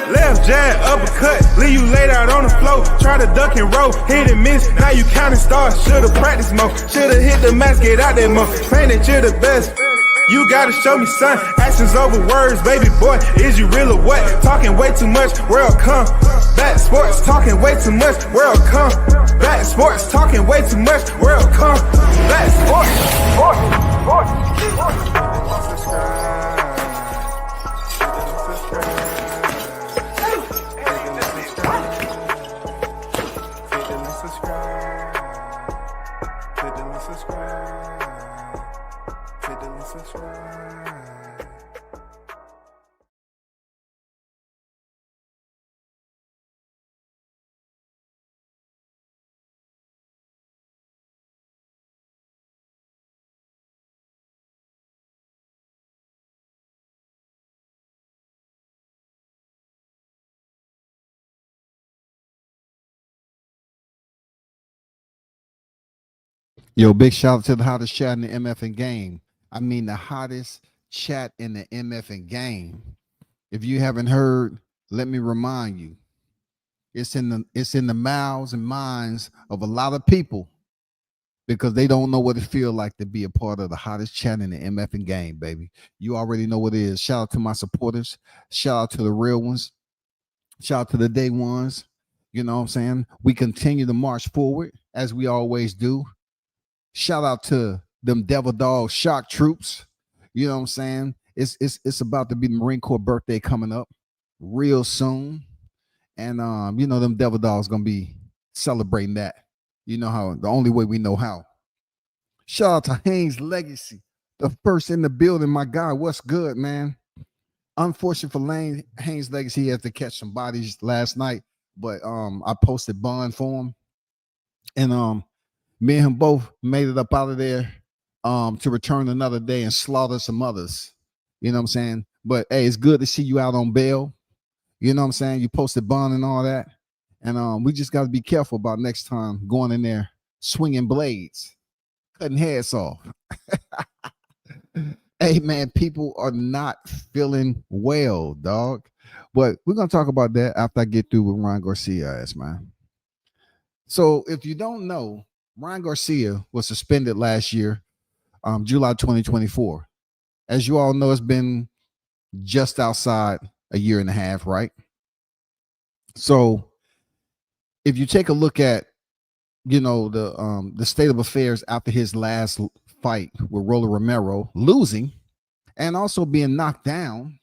Left jab, uppercut, leave you laid out on the floor. Try to duck and roll, hit and miss, now you counting stars. Should've practiced more, should've hit the mask, get out there more. Claim that you're the best, you gotta show me son. Actions over words, baby boy, is you real or what? Talking way too much, world combat sports. Talking way too much, world combat sports. Talking way too much, world combat sports. Yo, big shout out to the hottest chat in the MF and game. I mean, the hottest chat in the MF and game. If you haven't heard, let me remind you. It's in the mouths and minds of a lot of people because they don't know what it feels like to be a part of the hottest chat in the MF and game, baby. You already know what it is. Shout out to my supporters. Shout out to the real ones. Shout out to the day ones. You know what I'm saying? We continue to march forward as we always do. Shout out to them Devil Dog shock troops. You know what I'm saying? It's about to be the Marine Corps birthday coming up real soon. And you know, them Devil Dogs gonna be celebrating that. You know how, the only way we know how. Shout out to Haynes Legacy, the first in the building. My guy, what's good, man? Unfortunate for Haynes Legacy, he had to catch some bodies last night, but I posted bond for him. And me and him both made it up out of there to return another day and slaughter some others. You know what I'm saying? But hey, it's good to see you out on bail. You know what I'm saying? You posted bond and all that. And we just got to be careful about next time going in there swinging blades, cutting heads off. Hey, man, people are not feeling well, dog. But we're going to talk about that after I get through with Ryan Garcia, man. So if you don't know, Ryan Garcia was suspended last year, July 2024. As you all know, it's been just outside a year and a half, right? So if you take a look at, you know, the state of affairs after his last fight with Rolly Romero, losing and also being knocked down,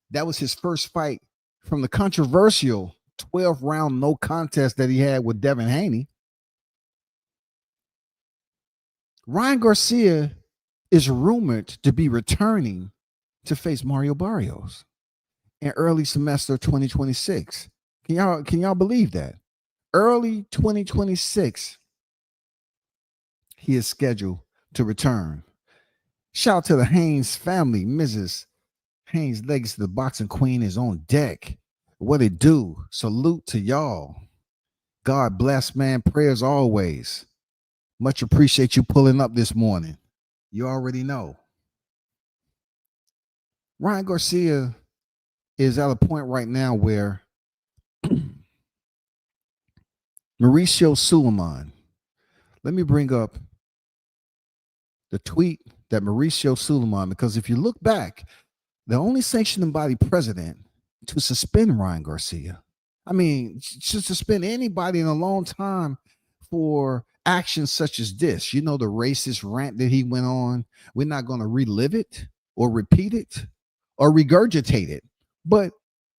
that was his first fight from the controversial 12-round no contest that he had with Devin Haney. Ryan Garcia is rumored to be returning to face Mario Barrios in early semester 2026. Can y'all believe that? Early 2026, he is scheduled to return. Shout out to the Haynes family. Mrs. Haynes Legacy, the boxing queen, is on deck. What it do? Salute to y'all. God bless, man. Prayers always. Much appreciate you pulling up this morning. You already know. Ryan Garcia is at a point right now where Mauricio Suleiman, let me bring up the tweet that Mauricio Suleiman, because if you look back, the only sanctioning body president to suspend Ryan Garcia, I mean, to suspend anybody in a long time for actions such as this, you know, the racist rant that he went on. We're not going to relive it or repeat it or regurgitate it, but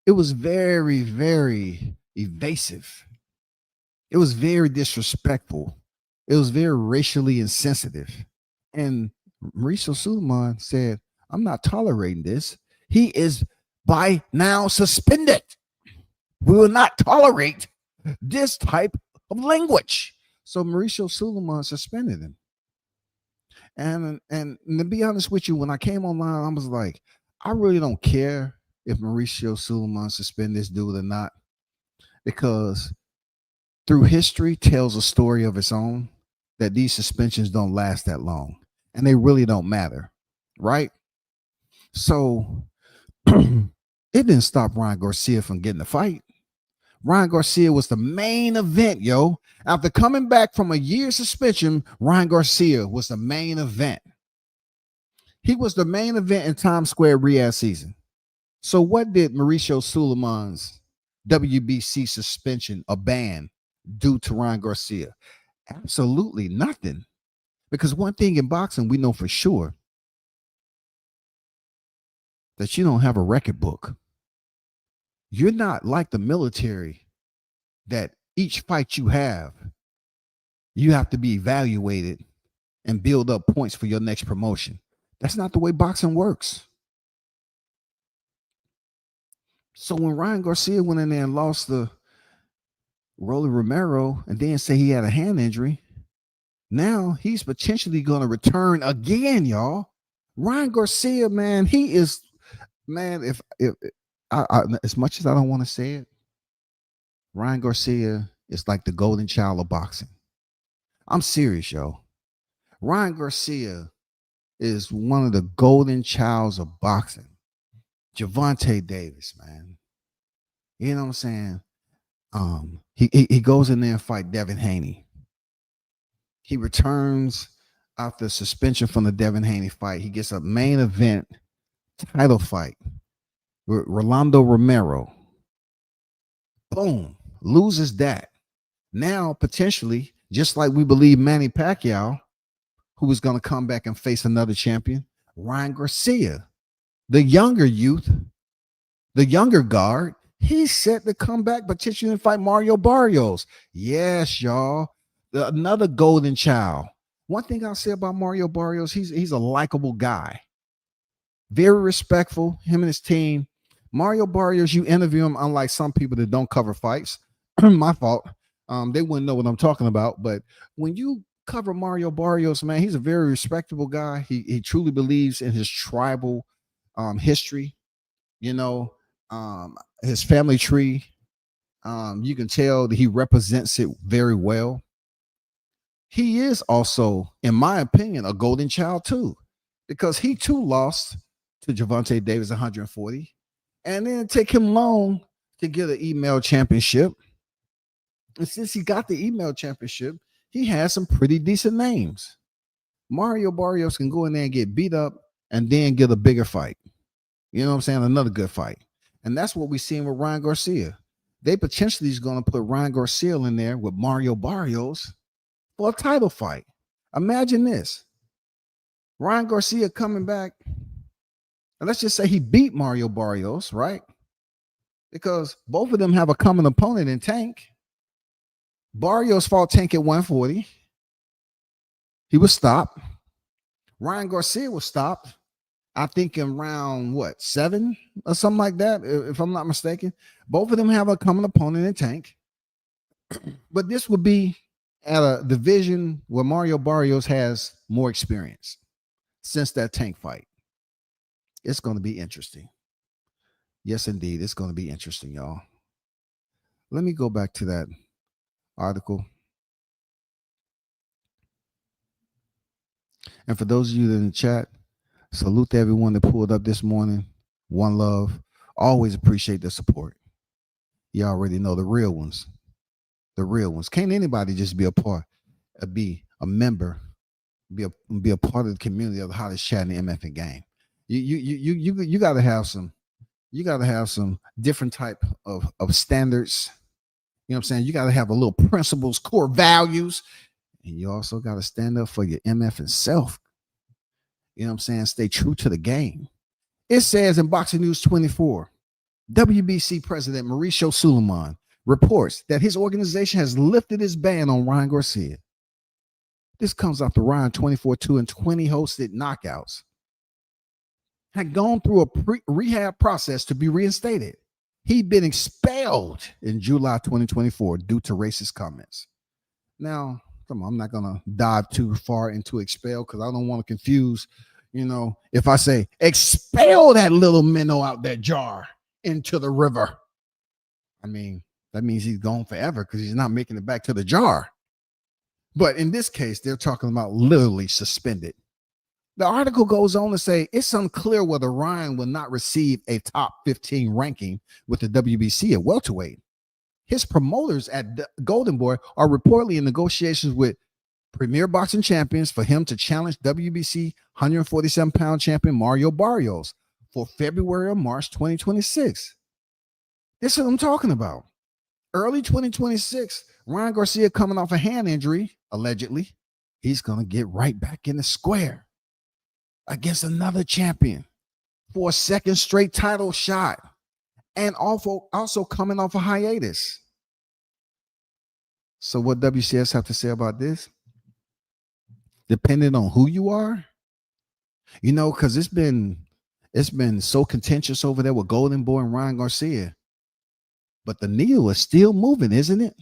it was very, very evasive. It was very disrespectful. It was very racially insensitive. And Mauricio Suleiman said, I'm not tolerating this. He is by now suspended. We will not tolerate this type of language. So Mauricio Suleiman suspended him. And to be honest with you, when I came online, I was like, I really don't care if Mauricio Suleiman suspend this dude or not, because through history tells a story of its own that these suspensions don't last that long and they really don't matter, right? So it didn't stop Ryan Garcia from getting the fight. Ryan Garcia was the main event, yo. After coming back from a year suspension, Ryan Garcia was the main event. He was the main event in Times Square Riyadh season. So what did Mauricio Suleiman's WBC suspension, a ban, do to Ryan Garcia? Absolutely nothing. Because one thing in boxing, we know for sure that you don't have a record book. You're not like the military that each fight you have to be evaluated and build up points for your next promotion. That's not the way boxing works. So when Ryan Garcia went in there and lost the Rolly Romero and then say he had a hand injury, now he's potentially going to return again, y'all. Ryan Garcia, man, he is, man, if I as much as I don't want to say it, Ryan Garcia is like the golden child of boxing. I'm serious, yo. Ryan Garcia is one of the golden childs of boxing. Gervonta Davis, man. You know what I'm saying? He goes in there and fight Devin Haney. He returns after suspension from the Devin Haney fight. He gets a main event title fight with Rolando Romero. Boom. Loses that. Now, potentially, just like we believe Manny Pacquiao, who is going to come back and face another champion, Ryan Garcia, the younger youth, the younger guard, he's set to come back potentially and fight Mario Barrios. Yes, y'all. Another golden child. One thing I'll say about Mario Barrios, he's a likable guy. Very respectful, him and his team. Mario Barrios, you interview him, unlike some people that don't cover fights. My fault. They wouldn't know what I'm talking about. But when you cover Mario Barrios, man, he's a very respectable guy. He truly believes in his tribal history, you know, his family tree. You can tell that he represents it very well. He is also, in my opinion, a golden child too, because he too lost to Gervonta Davis 140, and then take him long to get an email championship. And since he got the email championship, he has some pretty decent names. Mario Barrios can go in there and get beat up and then get a bigger fight. You know what I'm saying? Another good fight. And that's what we're seeing with Ryan Garcia. They potentially is going to put Ryan Garcia in there with Mario Barrios for a title fight. Imagine this. Ryan Garcia coming back. And let's just say he beat Mario Barrios, right? Because both of them have a common opponent in Tank. Barrios fought Tank at 140. He was stopped. Ryan Garcia was stopped, I think, in round, 7 or something like that, if I'm not mistaken. Both of them have a common opponent in Tank. But this would be at a division where Mario Barrios has more experience since that Tank fight. It's going to be interesting. Yes, indeed. It's going to be interesting, y'all. Let me go back to that article. And for those of you in the chat, salute to everyone that pulled up this morning. One love. Always appreciate the support. You already know the real ones. The real ones. Can't anybody just be a part, be a member, be a part of the community of the hottest chat in the MF game. You gotta have some, different type of standards. You know what I'm saying? You gotta have a little principles, core values, and you also gotta stand up for your MF and self. You know what I'm saying? Stay true to the game. It says in Boxing News 24, WBC President Mauricio Suleiman reports that his organization has lifted its ban on Ryan Garcia. This comes after Ryan 24-2 and 20 hosted knockouts had gone through a rehab process to be reinstated. He'd been expelled in July 2024 due to racist comments. Now, come on, I'm not going to dive too far into expel because I don't want to confuse, if I say expel that little minnow out that jar into the river. I mean, That means he's gone forever because he's not making it back to the jar. But in this case, they're talking about literally suspended. The article goes on to say it's unclear whether Ryan will not receive a top 15 ranking with the WBC at welterweight. His promoters at Golden Boy are reportedly in negotiations with Premier Boxing Champions for him to challenge WBC 147-pound champion Mario Barrios for February or March 2026. This is what I'm talking about. Early 2026, Ryan Garcia coming off a hand injury, allegedly. He's going to get right back in the square against another champion for a second straight title shot, and also coming off a hiatus. So what WCS have to say about this? Depending on who you are, because it's been so contentious over there with Golden Boy and Ryan Garcia. But the needle is still moving, isn't it?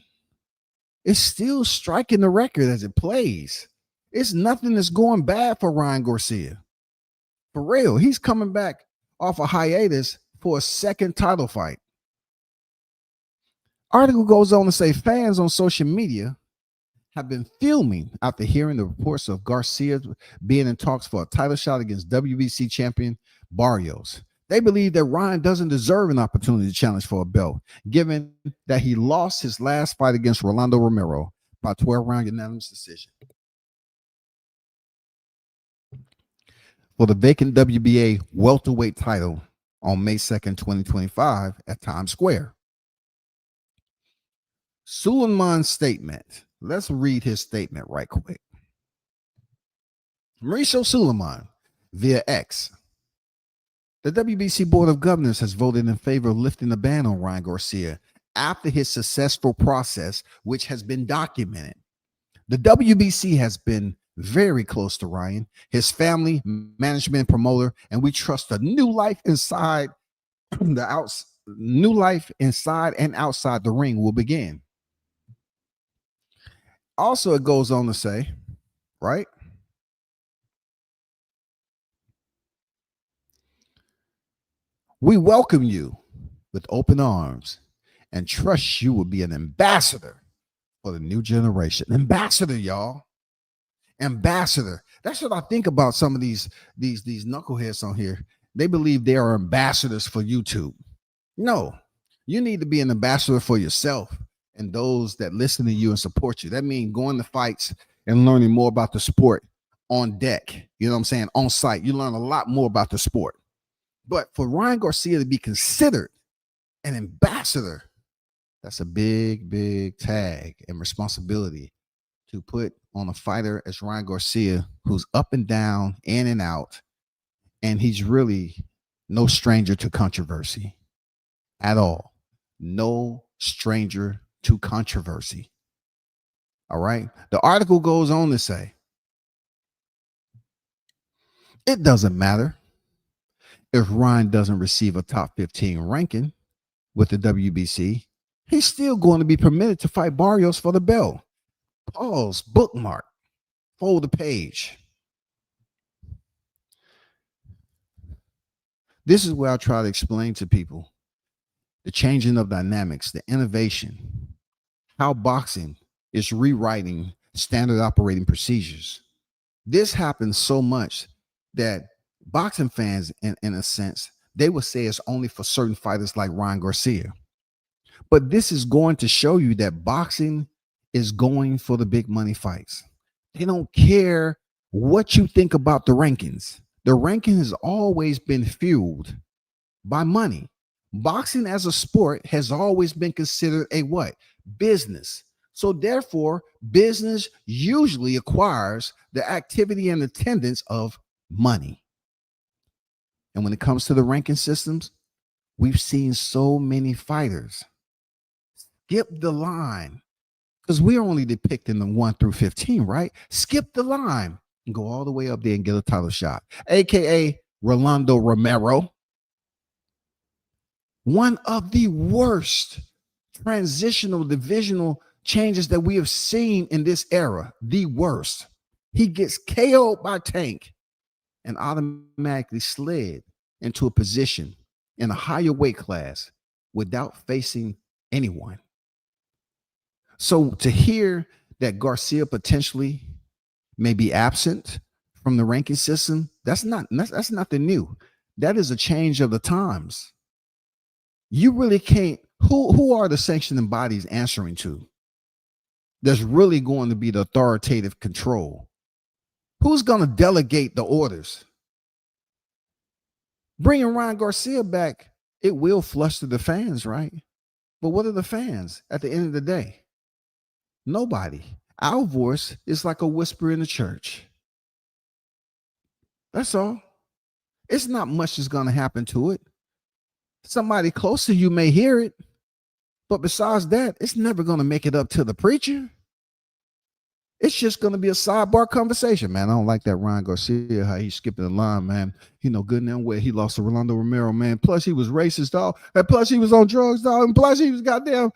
It's still striking the record as it plays. It's nothing that's going bad for Ryan Garcia. For real, he's coming back off a hiatus for a second title fight. Article goes on to say fans on social media have been fuming after hearing the reports of Garcia being in talks for a title shot against WBC champion Barrios. They believe that Ryan doesn't deserve an opportunity to challenge for a belt, given that he lost his last fight against Rolando Romero by 12-round unanimous decision. For the vacant WBA welterweight title on May 2nd, 2025 at Times Square. Suleiman's statement. Let's read his statement right quick. Mauricio Suleiman via X. The WBC Board of Governors has voted in favor of lifting the ban on Ryan Garcia after his successful process, which has been documented. The WBC has been very close to Ryan, his family, management, promoter, and we trust a new life inside and outside the ring will begin. Also, it goes on to say, right? We welcome you with open arms and trust you will be an ambassador for the new generation. Ambassador, y'all. Ambassador. That's what I think about some of these knuckleheads on here. They believe they are ambassadors for YouTube. No, you need to be an ambassador for yourself and those that listen to you and support you. That means going to fights and learning more about the sport on deck. You know what I'm saying? On site, you learn a lot more about the sport. But for Ryan Garcia to be considered an ambassador, that's a big, big tag and responsibility to put on a fighter as Ryan Garcia, who's up and down, in and out, and he's really no stranger to controversy at all. No stranger to controversy. All right. The article goes on to say, it doesn't matter if Ryan doesn't receive a top 15 ranking with the WBC, he's still going to be permitted to fight Barrios for the belt. Pause, bookmark, fold the page. This is where I try to explain to people the changing of dynamics, the innovation, how boxing is rewriting standard operating procedures. This happens so much that boxing fans, in a sense, they would say it's only for certain fighters like Ryan Garcia. But this is going to show you that boxing is going for the big money fights. They don't care what you think about the rankings. The ranking has always been fueled by money. Boxing as a sport has always been considered a what? Business. So therefore, business usually acquires the activity and attendance of money. And when it comes to the ranking systems, we've seen so many fighters skip the line because we're only depicting the 1 through 15, right? Skip the line and go all the way up there and get a title shot, aka Rolando Romero. One of the worst transitional divisional changes that we have seen in this era, the worst. He gets KO'd by Tank and automatically slid into a position in a higher weight class without facing anyone. So to hear that Garcia potentially may be absent from the ranking system, that's nothing new. That is a change of the times. You really can't. Who are the sanctioning bodies answering to? There's really going to be the authoritative control. Who's going to delegate the orders? Bringing Ryan Garcia back, it will fluster the fans, right? But what are the fans at the end of the day? Nobody. Our voice is like a whisper in the church. That's all. It's not much that's going to happen to it. Somebody close to you may hear it, but besides that, it's never going to make it up to the preacher. It's just going to be a sidebar conversation, man. I don't like that Ryan Garcia, how he's skipping the line, man. You know, good and damn well he lost to Rolando Romero, man. Plus he was racist, dog. And plus he was on drugs, dog. And plus he was goddamn,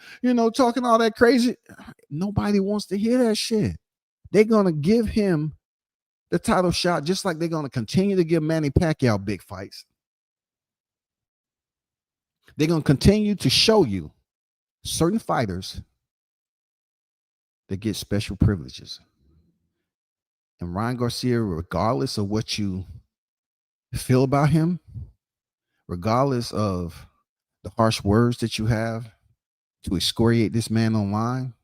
talking all that crazy. Nobody wants to hear that shit. They're going to give him the title shot just like they're going to continue to give Manny Pacquiao big fights. They're going to continue to show you certain fighters that get special privileges. And Ryan Garcia, regardless of what you feel about him, regardless of the harsh words that you have to excoriate this man online,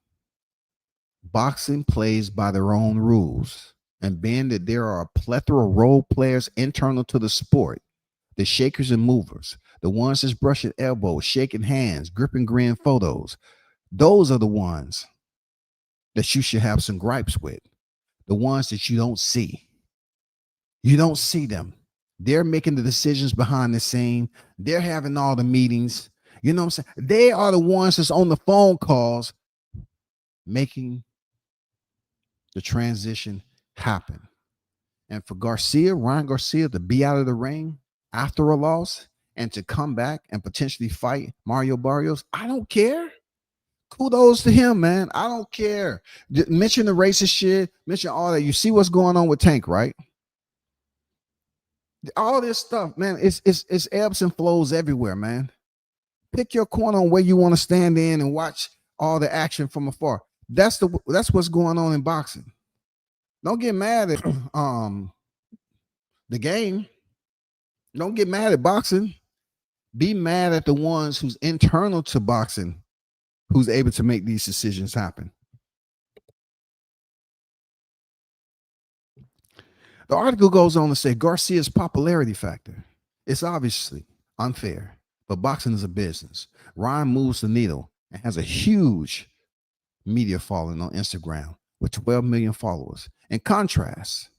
boxing plays by their own rules. And being that there are a plethora of role players internal to the sport, the shakers and movers, the ones that's brushing elbows, shaking hands, gripping grin photos, those are the ones that you should have some gripes with. The ones that you don't see. You don't see them. They're making the decisions behind the scene. They're having all the meetings. You know what I'm saying? They are the ones that's on the phone calls making the transition happen. And for Ryan Garcia to be out of the ring after a loss and to come back and potentially fight Mario Barrios, I don't care. Kudos to him, man. I don't care. Mention the racist shit. Mention all that. You see what's going on with Tank, right? All this stuff, man. It's ebbs and flows everywhere, man. Pick your corner on where you want to stand in and watch all the action from afar. That's what's going on in boxing. Don't get mad at the game. Don't get mad at boxing. Be mad at the ones who's internal to boxing, who's able to make these decisions happen. The article goes on to say Garcia's popularity factor. It's obviously unfair, but boxing is a business. Ryan moves the needle and has a huge media following on Instagram with 12 million followers. In contrast,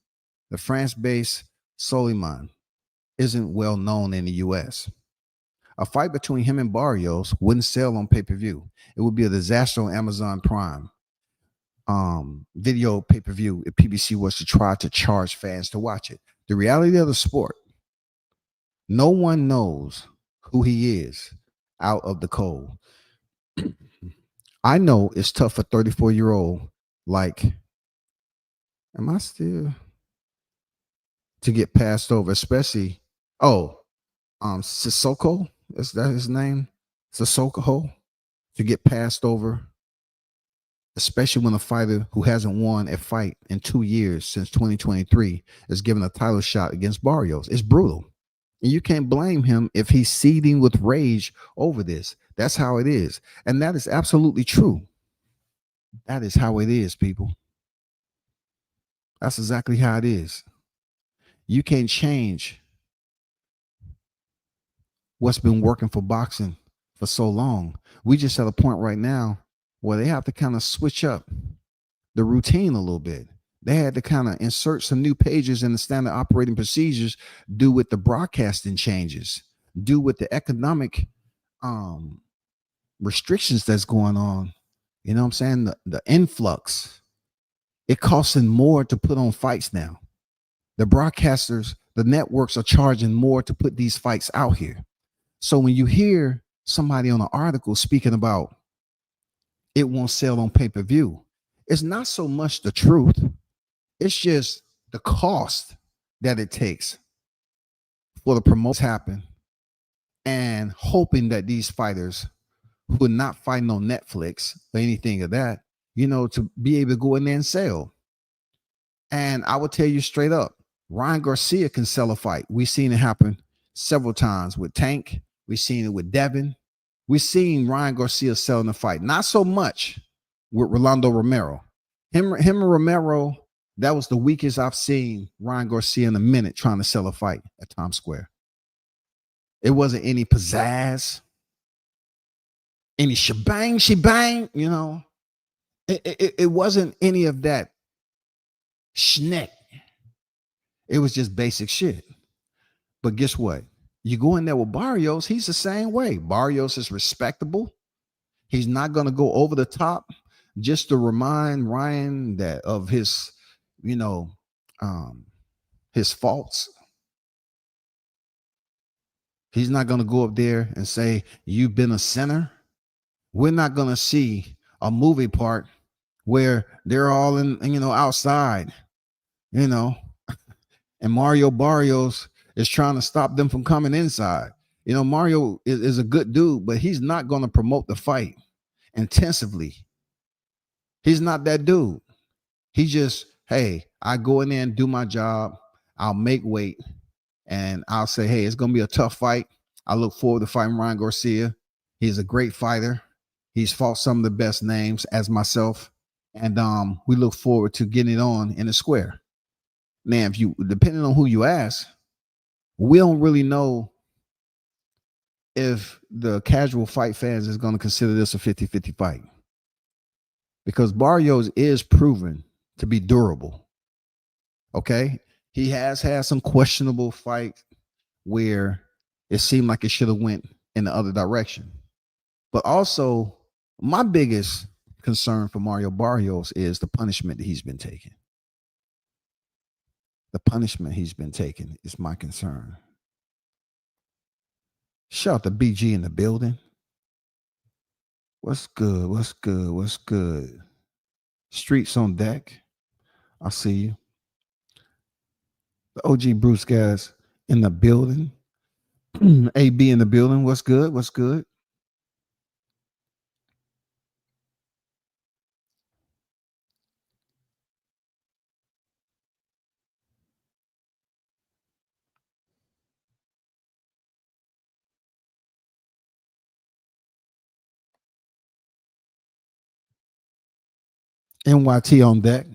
the France-based Soliman isn't well known in the U.S. A fight between him and Barrios wouldn't sell on pay-per-view. It would be a disaster on Amazon Prime video pay-per-view if PBC was to try to charge fans to watch it. The reality of the sport, no one knows who he is out of the cold. I know it's tough for 34-year-old like, am I still to get passed over, especially Sissoko, is that his name? Sissoko, to get passed over, especially when a fighter who hasn't won a fight in 2 years since 2023 is given a title shot against Barrios. It's brutal. And you can't blame him if he's seething with rage over this. That's how it is. And that is absolutely true. That is how it is, people. That's exactly how it is. You can't change what's been working for boxing for so long. We just at a point right now where they have to kind of switch up the routine a little bit. They had to kind of insert some new pages in the standard operating procedures, due with the broadcasting changes, due with the economic restrictions that's going on. You know what I'm saying? The influx. It costing more to put on fights now. The broadcasters, the networks are charging more to put these fights out here. So when you hear somebody on an article speaking about it won't sell on pay-per-view, it's not so much the truth. It's just the cost that it takes for the promotions to happen and hoping that these fighters who are not fighting on Netflix or anything of that to be able to go in there and sell. And I will tell you straight up, Ryan Garcia can sell a fight. We've seen it happen several times with Tank. We've seen it with Devin. We've seen Ryan Garcia selling the fight. Not so much with Rolando Romero. Him and Romero, that was the weakest I've seen Ryan Garcia in a minute trying to sell a fight at Times Square. It wasn't any pizzazz, any shebang. It wasn't any of that schneck. It was just basic shit. But guess what? You go in there with Barrios, he's the same way. Barrios is respectable. He's not going to go over the top just to remind Ryan that of his, his faults. He's not going to go up there and say, you've been a sinner. We're not going to see a movie part where they're all in, outside, and Mario Barrios is trying to stop them from coming inside. Mario is a good dude, but he's not going to promote the fight intensively. He's not that dude. He just, hey, I go in there and do my job. I'll make weight and I'll say, hey, it's going to be a tough fight. I look forward to fighting Ryan Garcia. He's a great fighter. He's fought some of the best names as myself. And we look forward to getting it on in the square. Now, depending on who you ask, we don't really know if the casual fight fans is going to consider this a 50-50 fight. Because Barrios is proven to be durable. Okay? He has had some questionable fights where it seemed like it should have went in the other direction. But also, my biggest concern for Mario Barrios is the punishment that he's been taking. The punishment he's been taking is my concern. Shout out to BG in the building. What's good? What's good? What's good? Streets on deck. I see you. The OG Bruce guys in the building. AB in the building. What's good? What's good? NYT on deck.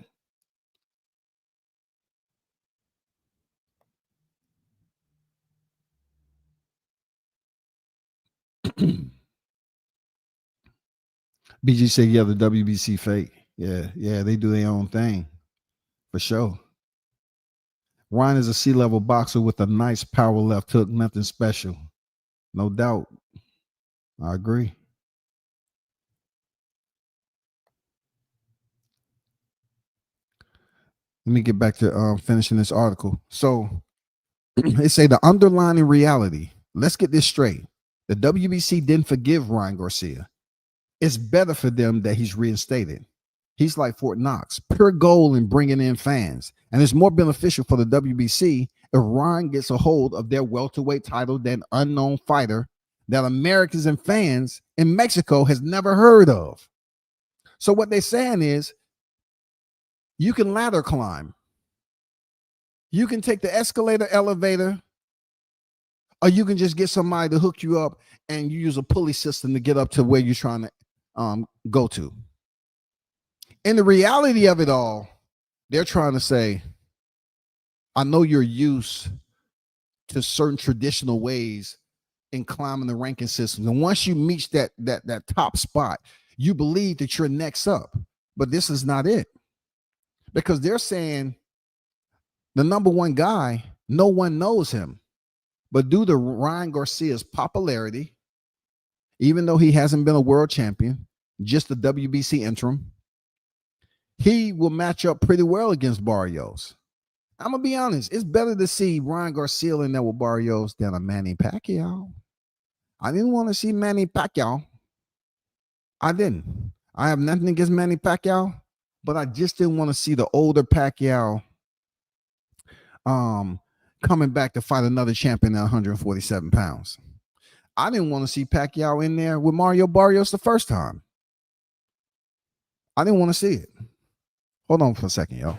BG said, yeah, the WBC fake. Yeah, they do their own thing. For sure. Ryan is a C-level boxer with a nice power left hook, nothing special. No doubt. I agree. Let me get back to finishing this article. So they say the underlying reality. Let's get this straight. The WBC didn't forgive Ryan Garcia. It's better for them that he's reinstated. He's like Fort Knox, pure goal in bringing in fans. And it's more beneficial for the WBC if Ryan gets a hold of their welterweight title than unknown fighter that Americans and fans in Mexico has never heard of. So what they're saying is you can ladder climb. You can take the escalator, elevator, or you can just get somebody to hook you up and you use a pulley system to get up to where you're trying to go to. And the reality of it all, they're trying to say, I know you're used to certain traditional ways in climbing the ranking systems. And once you reach that top spot, you believe that you're next up. But this is not it. Because they're saying the number one guy, no one knows him. But due to Ryan Garcia's popularity, even though he hasn't been a world champion, just the WBC interim, he will match up pretty well against Barrios. I'm going to be honest. It's better to see Ryan Garcia in there with Barrios than a Manny Pacquiao. I didn't want to see Manny Pacquiao. I didn't. I have nothing against Manny Pacquiao, but I just didn't want to see the older Pacquiao coming back to fight another champion at 147 pounds. I didn't want to see Pacquiao in there with Mario Barrios the first time. I didn't want to see it. Hold on for a second, y'all.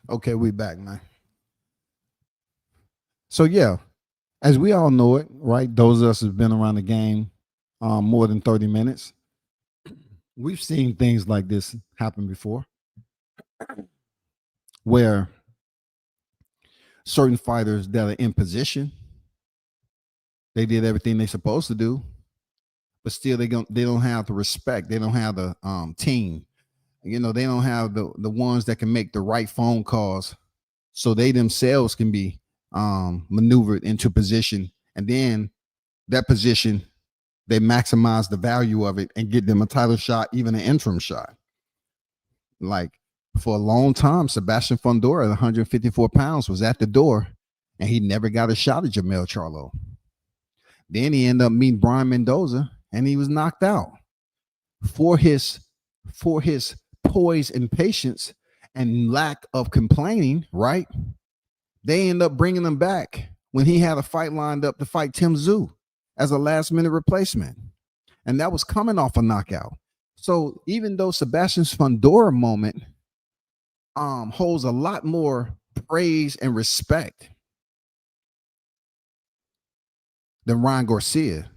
Okay, we back, man. So yeah, as we all know it, right? Those of us who've been around the game more than 30 minutes, we've seen things like this happen before, where certain fighters that are in position, they did everything they're supposed to do, but still they don't have the respect. They don't have the team. You know, they don't have the ones that can make the right phone calls, so they themselves can be maneuvered into position, and then that position they maximize the value of it and get them a title shot, even an interim shot. Like for a long time, Sebastian Fundora at 154 pounds was at the door, and he never got a shot at Jamel Charlo. Then he ended up meeting Brian Mendoza, and he was knocked out. For his poise and patience and lack of complaining, right? They end up bringing him back when he had a fight lined up to fight Tim Tszyu as a last minute replacement. And that was coming off a knockout. So even though Sebastian's Fundora moment holds a lot more praise and respect than Ryan Garcia,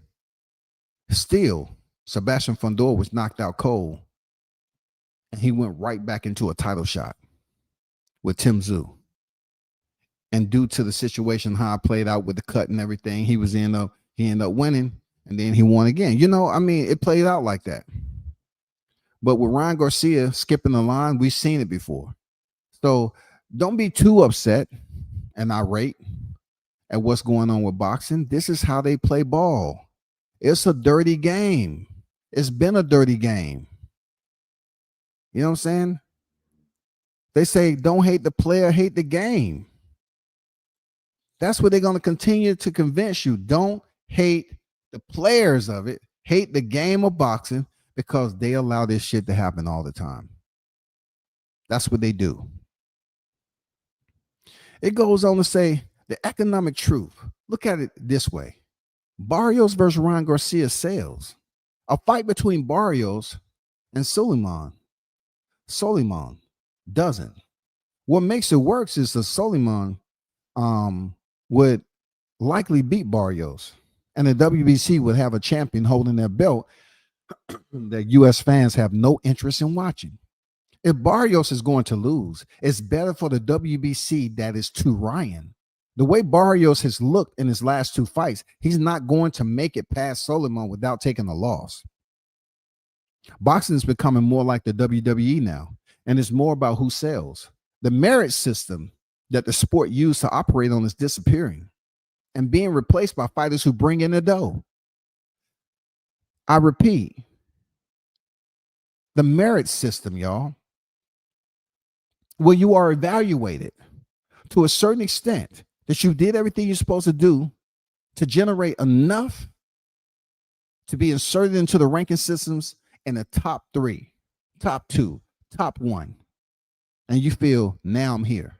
still Sebastian Fundora was knocked out cold, and he went right back into a title shot with Tim Tszyu. And due to the situation, how it played out with the cut and everything, he ended up winning, and then he won again. You know, I mean, it played out like that. But with Ryan Garcia skipping the line, we've seen it before. So don't be too upset and irate at what's going on with boxing. This is how they play ball. It's a dirty game. It's been a dirty game. You know what I'm saying? They say don't hate the player, hate the game. That's what they're going to continue to convince you. Don't hate the players of it. Hate the game of boxing, because they allow this shit to happen all the time. That's what they do. It goes on to say the economic truth. Look at it this way. Barrios versus Ryan Garcia sells. A fight between Barrios and Suleiman doesn't. What makes it works is the Suleiman would likely beat Barrios, and the WBC would have a champion holding their belt that U.S. fans have no interest in watching. If Barrios is going to lose, it's better for the WBC that is to Ryan. The way Barrios has looked in his last two fights, he's not going to make it past Suleiman without taking a loss. Boxing is becoming more like the WWE now, and it's more about who sells. The merit system that the sport used to operate on is disappearing and being replaced by fighters who bring in the dough. I repeat, The merit system, y'all, where you are evaluated to a certain extent that you did everything you're supposed to do to generate enough to be inserted into the ranking systems in the top 3, top 2, top 1. And you feel, now I'm here.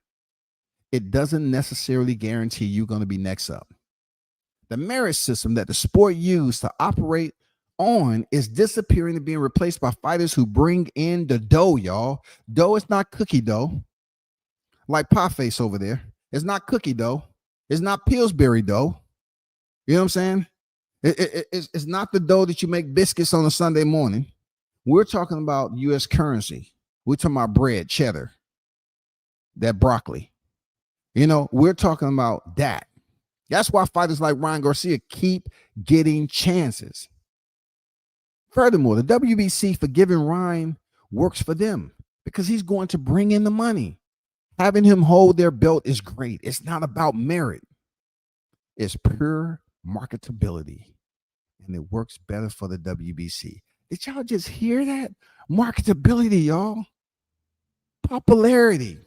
It doesn't necessarily guarantee you're going to be next up. The merit system that the sport used to operate on is disappearing and being replaced by fighters who bring in the dough, y'all. Dough is not cookie dough, like Pieface over there. It's not cookie dough. It's not Pillsbury dough. You know what I'm saying? It's not the dough that you make biscuits on a Sunday morning. We're talking about U.S. currency. We're talking about bread, cheddar, that broccoli. You know, we're talking about that. That's why fighters like Ryan Garcia keep getting chances. Furthermore, the WBC for giving Ryan works for them because he's going to bring in the money. Having him hold their belt is great. It's not about merit. It's pure marketability. And it works better for the WBC. Did y'all just hear that? Marketability, y'all. Popularity.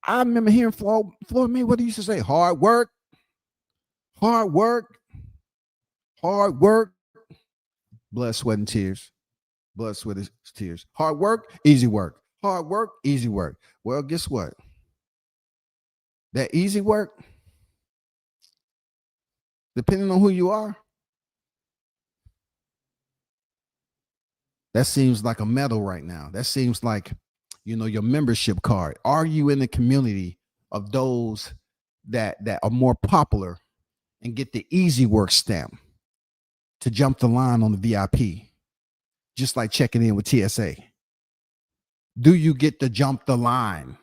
I remember hearing Floyd Mayweather used to say, hard work, hard work, hard work, blood, sweat, and tears. Blood, sweat, and tears. Hard work, easy work. Hard work, easy work. Well, guess what? That easy work, depending on who you are, that seems like a medal right now. That seems like, you know, your membership card. Are you in the community of those that are more popular and get the easy work stamp to jump the line on the VIP, just like checking in with TSA? Do you get to jump the line?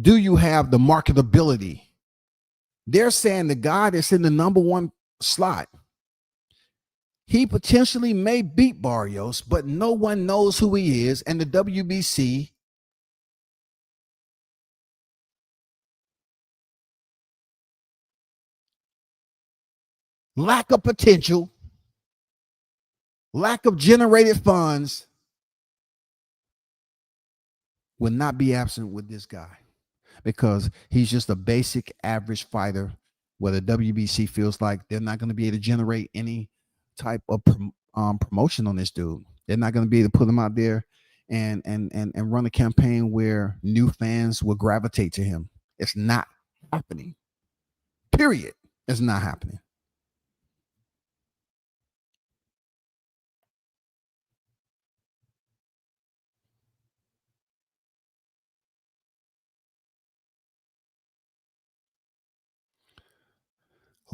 Do you have the marketability? They're saying the guy that's in the number 1 slot, he potentially may beat Barrios, but no one knows who he is. And the WBC lack of potential, lack of generated funds will not be absent with this guy because he's just a basic average fighter where the WBC feels like they're not going to be able to generate any type of promotion on this dude. They're not going to be able to put him out there and run a campaign where new fans will gravitate to him. It's not happening. Period. It's not happening.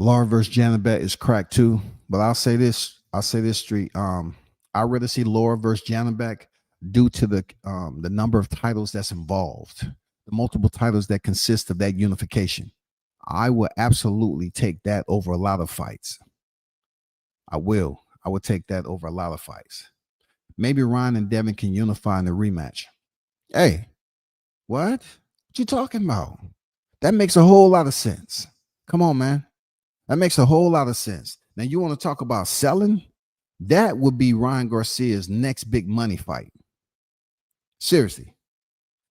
Laura versus Janabet is crack too, but I'll say this street. I rather see Laura versus Janabek due to the number of titles that's involved, the multiple titles that consist of that unification. I will absolutely take that over a lot of fights. I would take that over a lot of fights. Maybe Ryan and Devin can unify in the rematch. Hey, what you talking about? That makes a whole lot of sense. Come on, man. That makes a whole lot of sense. Now, you want to talk about selling? That would be Ryan Garcia's next big money fight. Seriously.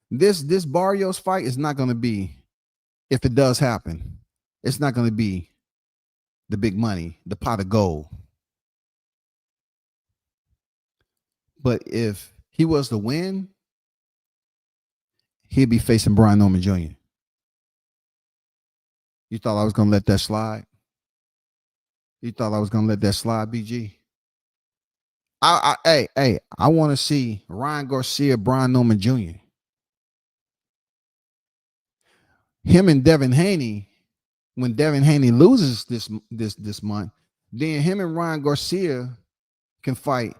This Barrios fight is not going to be, if it does happen, it's not going to be the big money, the pot of gold. But if he was to win, he'd be facing Brian Norman Jr. You thought I was going to let that slide? You thought I was going to let that slide, BG? I want to see Ryan Garcia, Brian Norman Jr. Him and Devin Haney, when Devin Haney loses this month, then him and Ryan Garcia can fight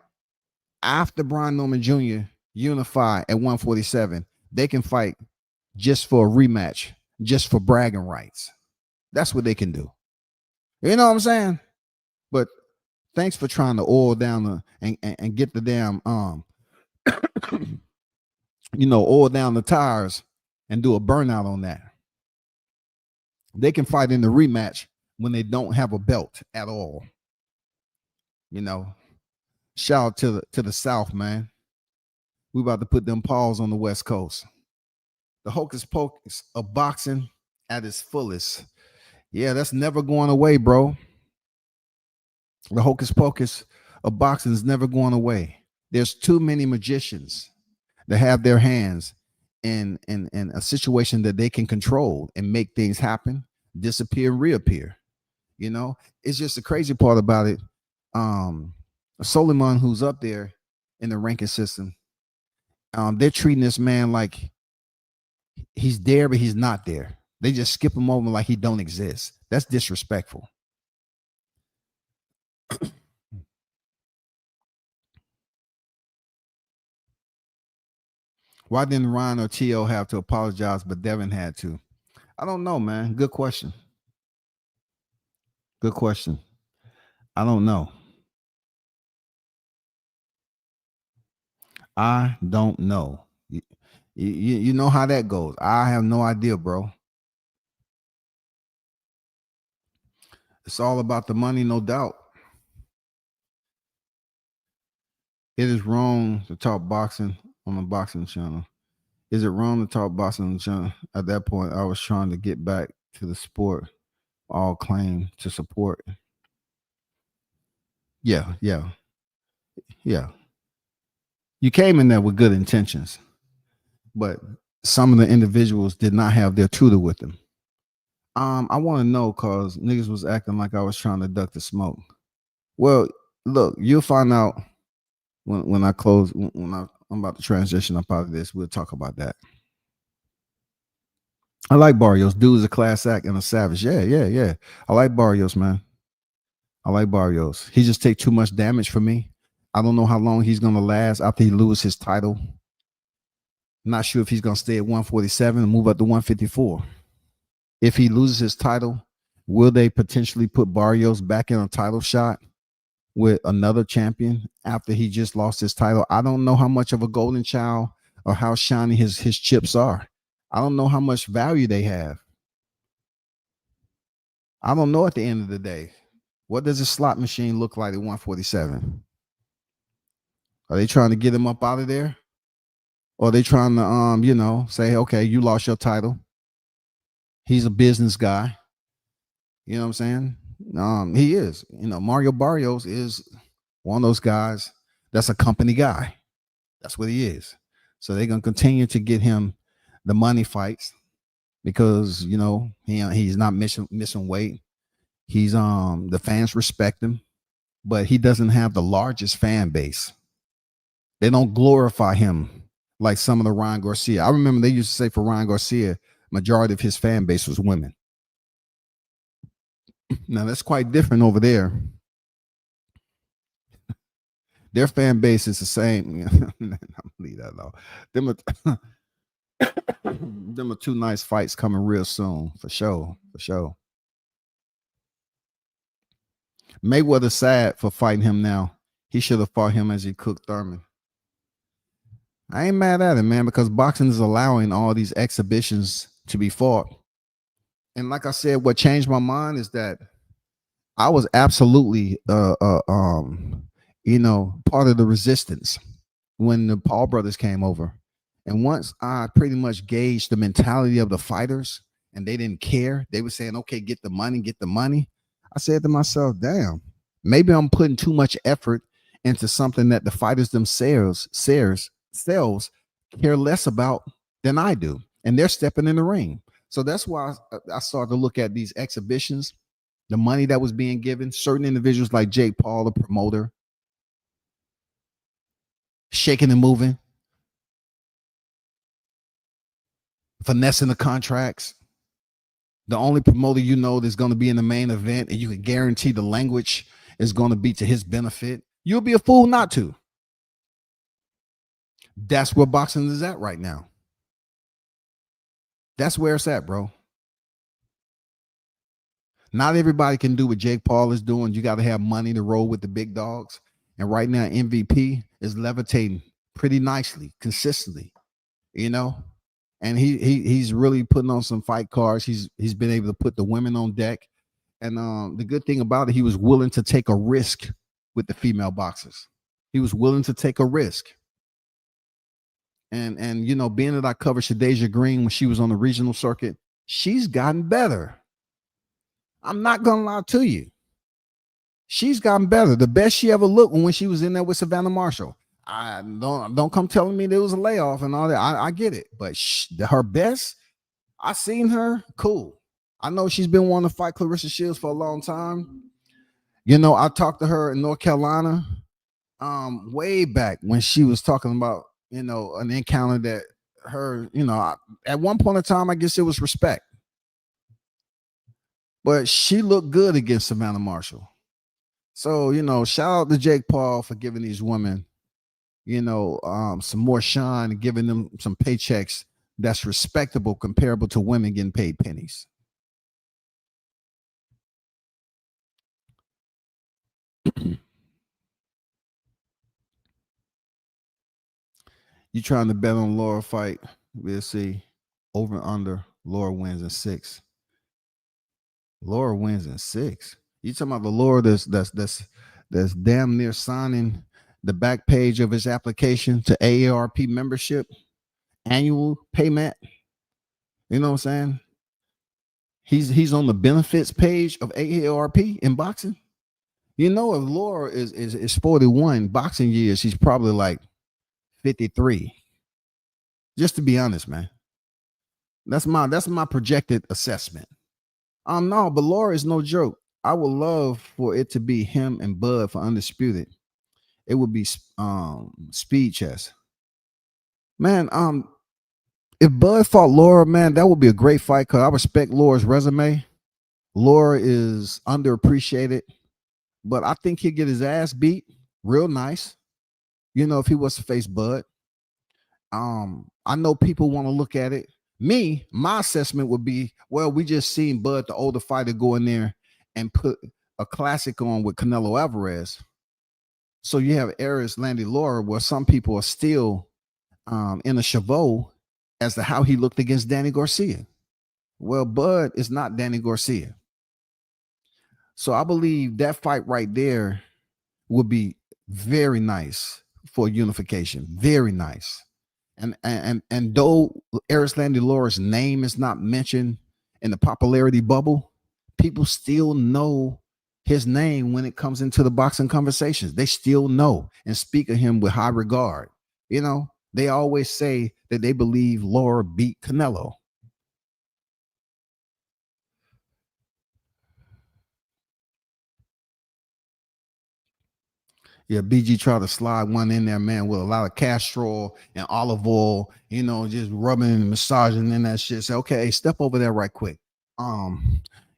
after Brian Norman Jr. unify at 147. They can fight just for a rematch, just for bragging rights. That's what they can do. You know what I'm saying? But thanks for trying to oil down and get the damn oil down the tires and do a burnout on that. They can fight in the rematch when they don't have a belt at all. You know. Shout out to the South, man. We about to put them paws on the West Coast. The hocus pocus of boxing at its fullest. Yeah, that's never going away, bro. The hocus pocus of boxing is never going away. There's too many magicians that have their hands in a situation that they can control and make things happen, disappear, and reappear. You know, it's just the crazy part about it. Soliman, who's up there in the ranking system, they're treating this man like he's there, but he's not there. They just skip him over like he don't exist. That's disrespectful. Why didn't Ryan or T.O. have to apologize, but Devin had to? I don't know, man. Good question. Good question. I don't know. I don't know. You know how that goes. I have no idea, bro. It's all about the money, no doubt. It is wrong to talk boxing on a boxing channel. Is it wrong to talk boxing on the channel? At that point, I was trying to get back to the sport, all claim to support. Yeah. You came in there with good intentions, but some of the individuals did not have their tutor with them. I want to know because niggas was acting like I was trying to duck the smoke. Well, look, you'll find out when I close, when I'm about to transition up out of this. We'll talk about that. I like Barrios. Dude is a class act and a savage. Yeah. I like Barrios, man. I like Barrios. He just take too much damage for me. I don't know how long he's going to last after he loses his title. Not sure if he's going to stay at 147 and move up to 154. If he loses his title, will they potentially put Barrios back in a title shot with another champion after he just lost his title? I don't know how much of a golden child or how shiny his chips are. I don't know how much value they have. I don't know at the end of the day. What does a slot machine look like at 147? Are they trying to get him up out of there? Or are they trying to, say, okay, you lost your title. He's a business guy. You know what I'm saying? He is. Mario Barrios is one of those guys that's a company guy. That's what he is. So they're going to continue to get him the money fights because, he's not missing weight. He's the fans respect him, but he doesn't have the largest fan base. They don't glorify him like some of the Ryan Garcia. I remember they used to say for Ryan Garcia, majority of his fan base was women. Now that's quite different over there. Their fan base is the same. I'll leave that alone. Them are two nice fights coming real soon, for sure. Mayweather's sad for fighting him now. He should have fought him as he cooked Thurman. I ain't mad at him, man, because boxing is allowing all these exhibitions to be fought. And like I said, what changed my mind is that I was absolutely part of the resistance when the Paul brothers came over. And once I pretty much gauged the mentality of the fighters and they didn't care, they were saying, okay, get the money. I said to myself, damn, maybe I'm putting too much effort into something that the fighters themselves care less about than I do. And they're stepping in the ring. So that's why I started to look at these exhibitions, the money that was being given, certain individuals like Jake Paul, the promoter, shaking and moving, finessing the contracts. The only promoter that's going to be in the main event and you can guarantee the language is going to be to his benefit. You'll be a fool not to. That's where boxing is at right now. That's where it's at, bro. Not everybody can do what Jake Paul is doing. You got to have money to roll with the big dogs. And right now, MVP is levitating pretty nicely, consistently, and he's really putting on some fight cards. He's been able to put the women on deck. And the good thing about it, he was willing to take a risk with the female boxers. He was willing to take a risk. And you know, being that I covered Shadeja Green when she was on the regional circuit, she's gotten better. I'm not gonna lie to you. She's gotten better. The best she ever looked when she was in there with Savannah Marshall. I don't come telling me there was a layoff and all that. I get it, but her best, I seen her. Cool. I know she's been wanting to fight Clarissa Shields for a long time. You know, I talked to her in North Carolina, way back when she was talking about, you know, an encounter that her, you know, at one point in time, I guess it was respect, but she looked good against Savannah Marshall. So, you know, shout out to Jake Paul for giving these women, you know, some more shine and giving them some paychecks that's respectable, comparable to women getting paid pennies. You trying to bet on Laura fight? We'll see. Over and under. Laura wins in 6. Laura wins in 6. You talking about the Laura that's damn near signing the back page of his application to AARP membership, annual payment. You know what I'm saying? He's on the benefits page of AARP in boxing. You know, if Laura is 41 boxing years, she's probably like 53. Just to be honest, man. That's my projected assessment. No, but Laura is no joke. I would love for it to be him and Bud for Undisputed. It would be speed chess. Man, if Bud fought Laura, man, that would be a great fight because I respect Laura's resume. Laura is underappreciated, but I think he'll get his ass beat real nice. You know, if he was to face Bud. I know people want to look at it. My assessment would be, well, we just seen Bud, the older fighter, go in there and put a classic on with Canelo Alvarez. So you have Aris Landy Laura, where some people are still in a chevaux as to how he looked against Danny Garcia. Well, Bud is not Danny Garcia. So I believe that fight right there would be very nice for unification. Very nice. And though Aris Landy Laura's name is not mentioned in the popularity bubble, people still know his name when it comes into the boxing conversations. They still know and speak of him with high regard. You know, they always say that they believe Laura beat Canelo. Yeah, BG tried to slide one in there, man, with a lot of castor oil and olive oil, you know, just rubbing and massaging in that shit. Say, okay, step over there right quick.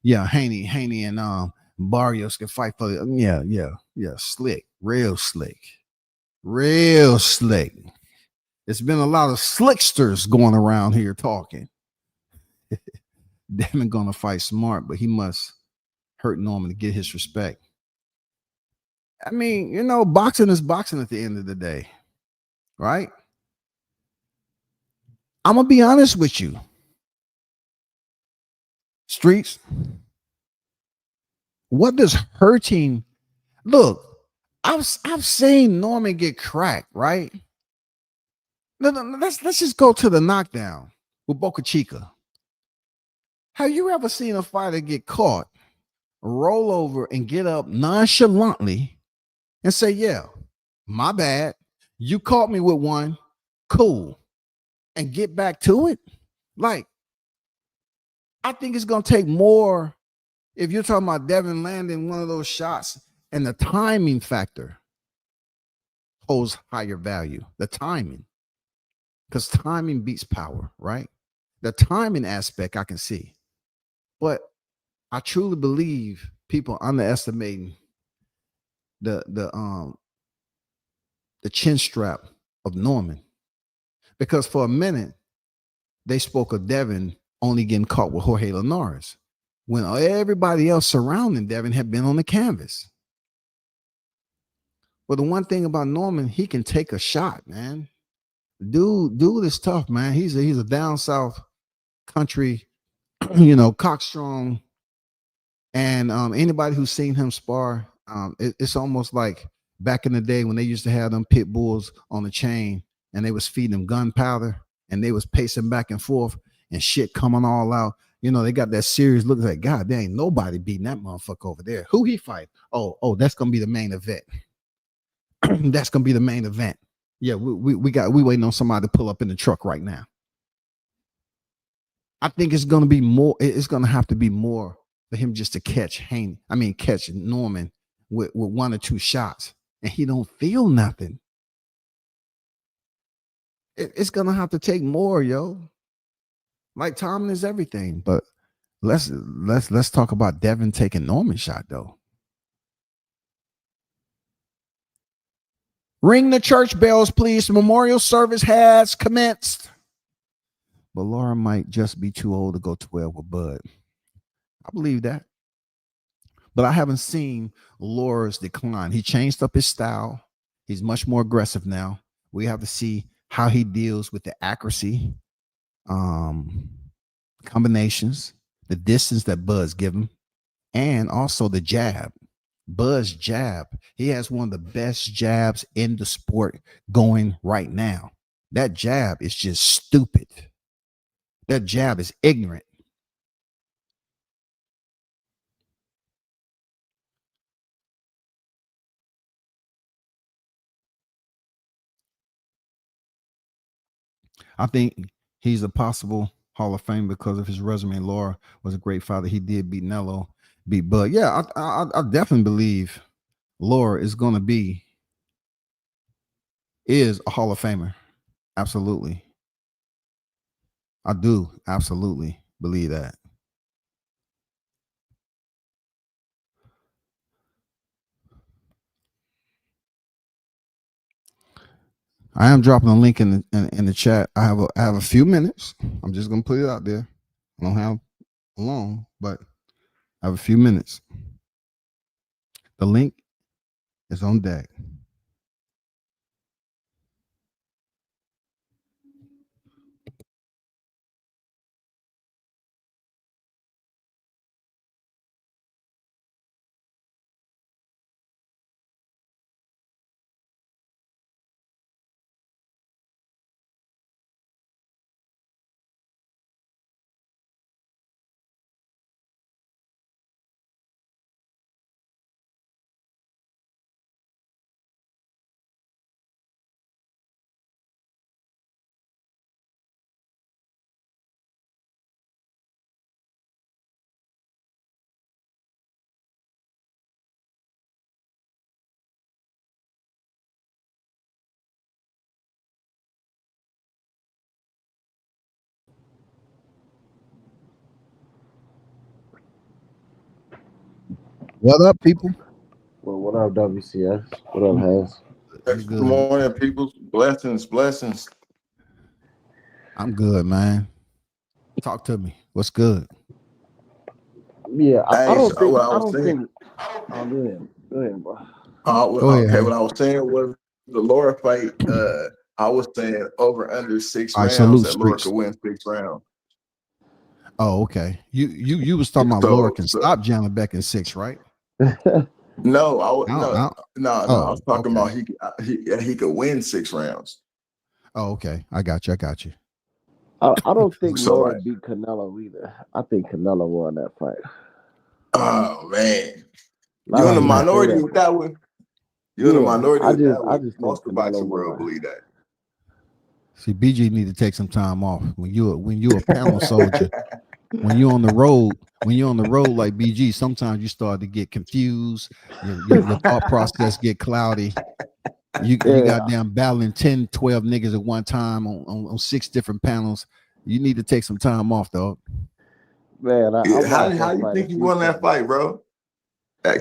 Yeah, Haney and Barrios can fight for the slick, real slick. It's been a lot of slicksters going around here talking. Damon gonna fight smart, but he must hurt Norman to get his respect. I mean, you know, boxing is boxing at the end of the day, right? I'm gonna be honest with you, Streets. What does hurting look? I've seen Norman get cracked, right? No, let's just go to the knockdown with Boca Chica. Have you ever seen a fighter get caught, roll over, and get up nonchalantly and say, yeah, my bad. You caught me with one. Cool. And get back to it? Like, I think it's going to take more if you're talking about Devin landing one of those shots, and the timing factor holds higher value. The timing. Because timing beats power, right? The timing aspect I can see. But I truly believe people underestimating the chin strap of Norman, because for a minute they spoke of Devin only getting caught with Jorge Linares when everybody else surrounding Devin had been on the canvas. But the one thing about Norman, he can take a shot, man. Dude is tough, man. He's a down south country, you know, cockstrong. And anybody who's seen him spar, it's almost like back in the day when they used to have them pit bulls on the chain and they was feeding them gunpowder and they was pacing back and forth and shit coming all out. You know, they got that serious look like, God, there ain't nobody beating that motherfucker over there. Who he fight? Oh, that's gonna be the main event. That's gonna be the main event. Yeah, we waiting on somebody to pull up in the truck right now. I think it's gonna be more. It's gonna have to be more for him just to catch catch Norman with 1 or 2 shots, and he don't feel nothing. It's gonna have to take more, yo. Like timing is everything, but let's talk about Devin taking Norman's shot though. Ring the church bells, please. The memorial service has commenced. But Laura might just be too old to go 12 with Bud. I believe that. But I haven't seen Laura's decline. He changed up his style. He's much more aggressive now. We have to see how he deals with the accuracy, combinations, the distance that Bud's give him, and also the jab. Bud's jab. He has one of the best jabs in the sport going right now. That jab is just stupid. That jab is ignorant. I think he's a possible Hall of Fame because of his resume. Laura was a great father. He did beat Nello, beat Bud. Yeah, I definitely believe Laura is a Hall of Famer. Absolutely. I do absolutely believe that. I am dropping a link in the chat. I have a few minutes. I'm just gonna put it out there. I don't have long, but I have a few minutes. The link is on deck. What up, people? Well, what up, WCS? What up, Has? Good morning, people. Blessings. I'm good, man. Talk to me. What's good? Yeah, I don't think. Oh, go ahead, bro. Go ahead, okay, what I was saying was the Laura fight. I was saying over under 6 All right, rounds salute that Laura streaks. could win 6 rounds. Oh, okay. You was talking about Laura can stop Jalen Beck in 6, right? No, I was talking about he could win 6 rounds. Oh, okay. I got you. I don't think Laura beat Canelo either. I think Canelo won that fight. Oh man, you're in the minority with that one. You're in the minority with that one. I just most of the boxing world believe that. See, BG need to take some time off. When you're a panel soldier, when you're on the road like BG, sometimes you start to get confused. Your thought process get cloudy. You goddamn battling 10, 12 niggas at one time on 6 different panels. You need to take some time off, dog. Man, how you think you won that fight, bro? I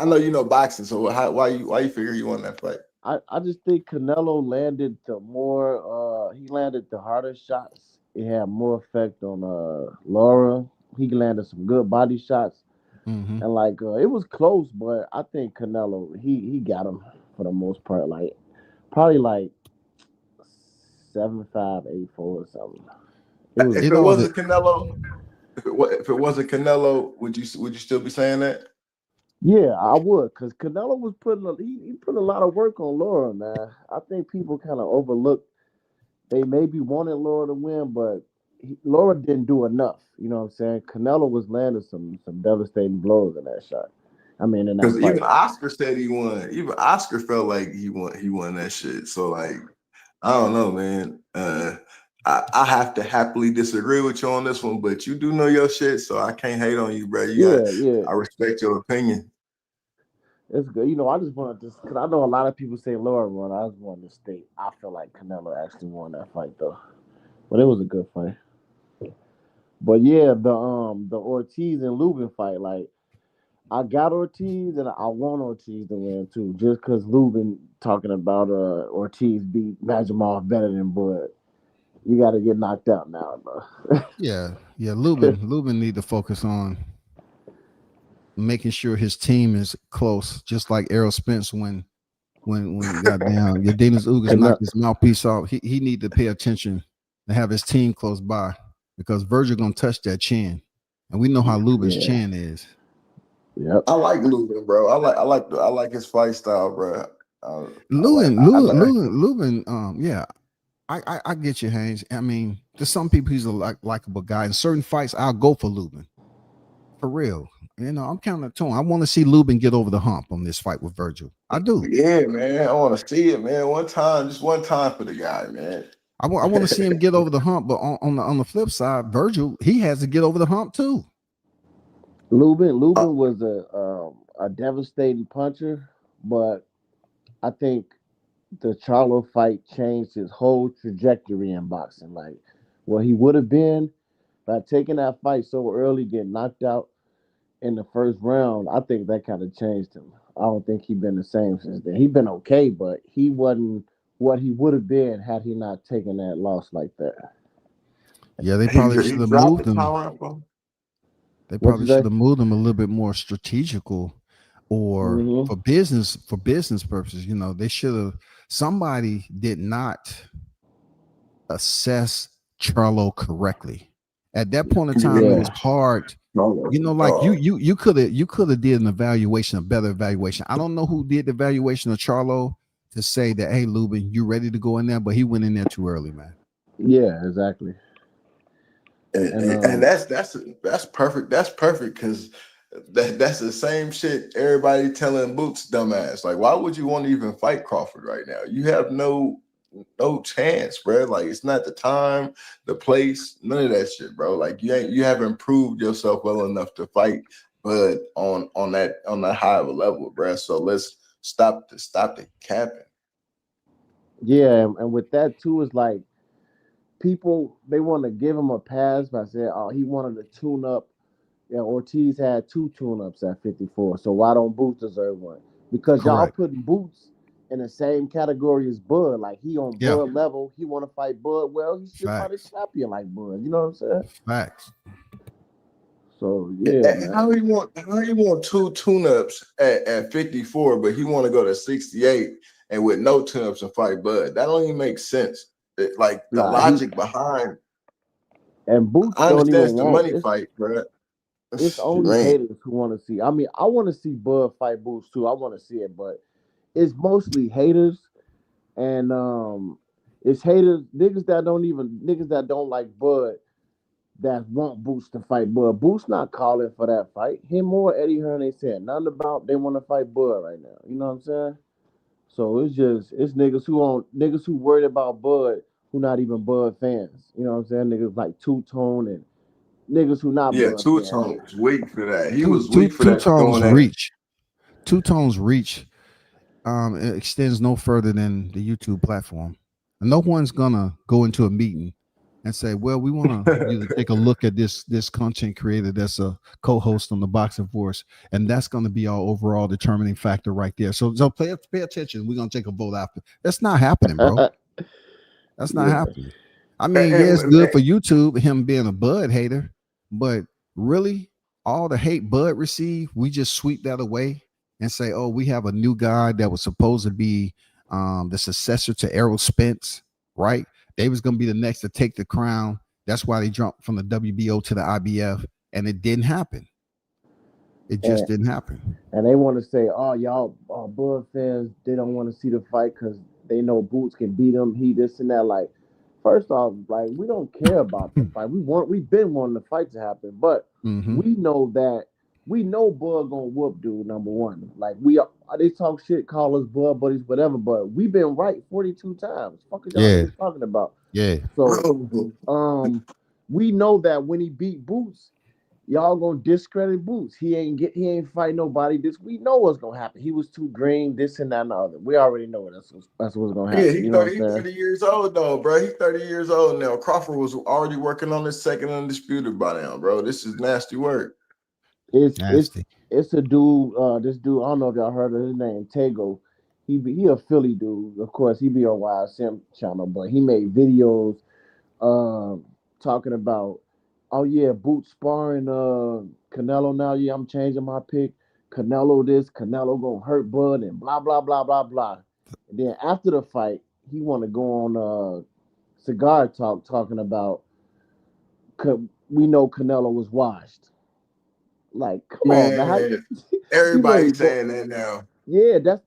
know you know boxing, so why you figure you won that fight? I just think Canelo landed he landed the harder shots. It had more effect on Laura. He landed some good body shots. Mm-hmm. And it was close, but I think Canelo he got him for the most part. Probably 7-5, 8-4 or something. If it wasn't Canelo, would you still be saying that? Yeah, I would, because Canelo was he put a lot of work on Laura, man. I think people kind of overlooked. They maybe wanted Laura to win, but Laura didn't do enough. You know what I'm saying? Canelo was landing some devastating blows in that shot. I mean, in that Because fight. even Oscar said he won. Even Oscar felt like he won that shit. So like, I don't know, man. I have to happily disagree with you on this one, but you do know your shit, so I can't hate on you, bro. Yeah. I respect your opinion. It's good. You know, I just want to because I know a lot of people say Laura won. I just wanted to state I feel like Canelo actually won that fight though, but it was a good fight. But yeah, the Ortiz and Lubin fight, like I got Ortiz and I want Ortiz to win too, just because Lubin talking about Ortiz beat Majimov better than Bud. You got to get knocked out now, bro. Yeah. Lubin need to focus on making sure his team is close, just like Errol Spence when goddamn Yadina's Ugas knocked his mouthpiece off. He need to pay attention and have his team close by because Virgil gonna touch that chin, and we know how Lubin's chin is. Yep. I like Lubin, bro. I like his fight style, bro. Lubin, yeah. I get you, Haynes. I mean, to some people he's a likable guy. In certain fights, I'll go for Lubin. For real. You know, I'm kind of torn. I want to see Lubin get over the hump on this fight with Virgil. I do. Yeah, man. I want to see it, man. Just one time for the guy, man. I want to see him get over the hump, but on the flip side, Virgil, he has to get over the hump too. Lubin was a devastating puncher, but I think the Charlo fight changed his whole trajectory in boxing. Like, what he would have been by taking that fight so early, getting knocked out in the first round, I think that kind of changed him. I don't think he's been the same since then. He's been okay, but he wasn't what he would have been had he not taken that loss like that. Yeah, they probably should have moved him. They probably should have moved him a little bit more strategical, or for business purposes. You know, they should have. Somebody did not assess Charlo correctly at that point in time. It was hard. You know, like you could have did an evaluation, a better evaluation. I don't know who did the evaluation of Charlo to say that, hey, Lubin, you ready to go in there, but he went in there too early, man. Yeah, exactly. And that's perfect. That's perfect because that's the same shit everybody telling Boots dumbass. Like, why would you want to even fight Crawford right now? You have no chance, bro. Like, it's not the time, the place, none of that shit, bro. Like, you haven't proved yourself well enough to fight, but on that high of a level, bro. So let's stop the capping. Yeah, and with that too, is like people, they want to give him a pass by saying, oh, he wanted to tune up. Yeah, Ortiz had 2 tune-ups at 54, so why don't Boots deserve one? Because y'all putting Boots in the same category as Bud. Like, he on Bud level. He want to fight Bud. Well, he should fight a champion like Bud. You know what I'm saying? Facts. So yeah, how he want 2 tune-ups at 54, but he want to go to 68 and with no tune-ups and fight Bud. That don't even make sense. Like the logic behind. And Boots I don't understand even the want money fight, bro. It's only haters who want to see. I mean, I want to see Bud fight Boots too. I want to see it, but it's mostly haters, and it's haters, niggas that don't like Bud, that want Boots to fight Bud. Boots not calling for that fight. Him or Eddie Hearn ain't saying nothing about they want to fight Bud right now. You know what I'm saying? So it's niggas who worried about Bud who not even Bud fans. You know what I'm saying? Niggas like Two Tone and niggas who not Bud Two fans. Tone was weak for that. He was weak for that. Two Tone's reach it extends no further than the YouTube platform. And no one's gonna go into a meeting and say, well, we want to take a look at this content creator that's a co-host on the Boxing Force, and that's going to be our overall determining factor right there. So pay attention. We're going to take a vote after. That's not happening, bro. That's not happening. I mean, it's good for YouTube, him being a Bud hater, but really, all the hate Bud received, we just sweep that away and say, oh, we have a new guy that was supposed to be the successor to Errol Spence, right? They was going to be the next to take the crown. That's why they jumped from the WBO to the IBF, and it didn't happen. It just didn't happen. And they want to say, "Oh, y'all, Bud fans, they don't want to see the fight because they know Boots can beat him. He this and that." Like, first off, like we don't care about the fight. We've been wanting the fight to happen, but we know Bud gonna whoop dude. Number one, like they talk shit, call us Bud buddies, whatever. But we've been right 42 times. Fuck is y'all niggas talking about? Yeah. So, we know that when he beat Boots, y'all gonna discredit Boots. He ain't fight nobody. We know what's gonna happen. He was too green, this and that and the other. We already know that's what's gonna happen. Yeah, you know what I'm saying? 30 years old though, bro. He's 30 years old now. Crawford was already working on his second undisputed by now, bro. This is nasty work. It's a dude. This dude, I don't know if y'all heard of his name, Tego. He a Philly dude. Of course, he be on YSM channel, but he made videos talking about, oh yeah, Boots sparring Canelo now. Yeah, I'm changing my pick. Canelo this, Canelo gonna hurt Bud, and blah blah blah blah blah. And then after the fight, he want to go on Cigar Talk talking about we know Canelo was washed. Like, come on, man. Everybody's saying that now. Yeah, that's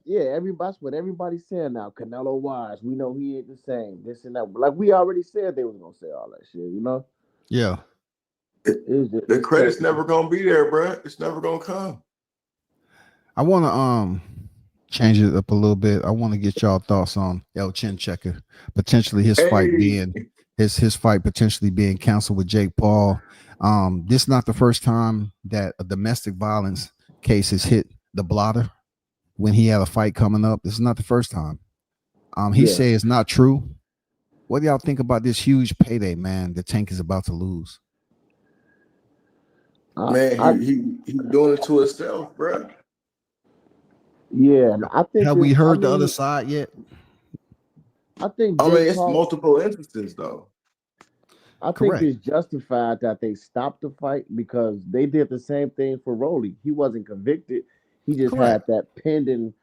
what everybody's saying now. Canelo washed. We know he ain't the same. This and that. Like we already said they was gonna say all that shit, you know? Yeah. The credit's never gonna be there, bro. It's never gonna come. I want to change it up a little bit. I want to get y'all thoughts on El Chin Checker, potentially his fight potentially being canceled with Jake Paul. This is not the first time that a domestic violence case has hit the blotter when he had a fight coming up. This is not the first time. He said it's not true. What do y'all think about this huge payday, man, the Tank is about to lose? Man, he doing it to himself, bro. Yeah, and I think have we heard the other side yet? I think it's multiple instances though. I think it's justified that they stopped the fight because they did the same thing for Rolly. He wasn't convicted. He just had that pending,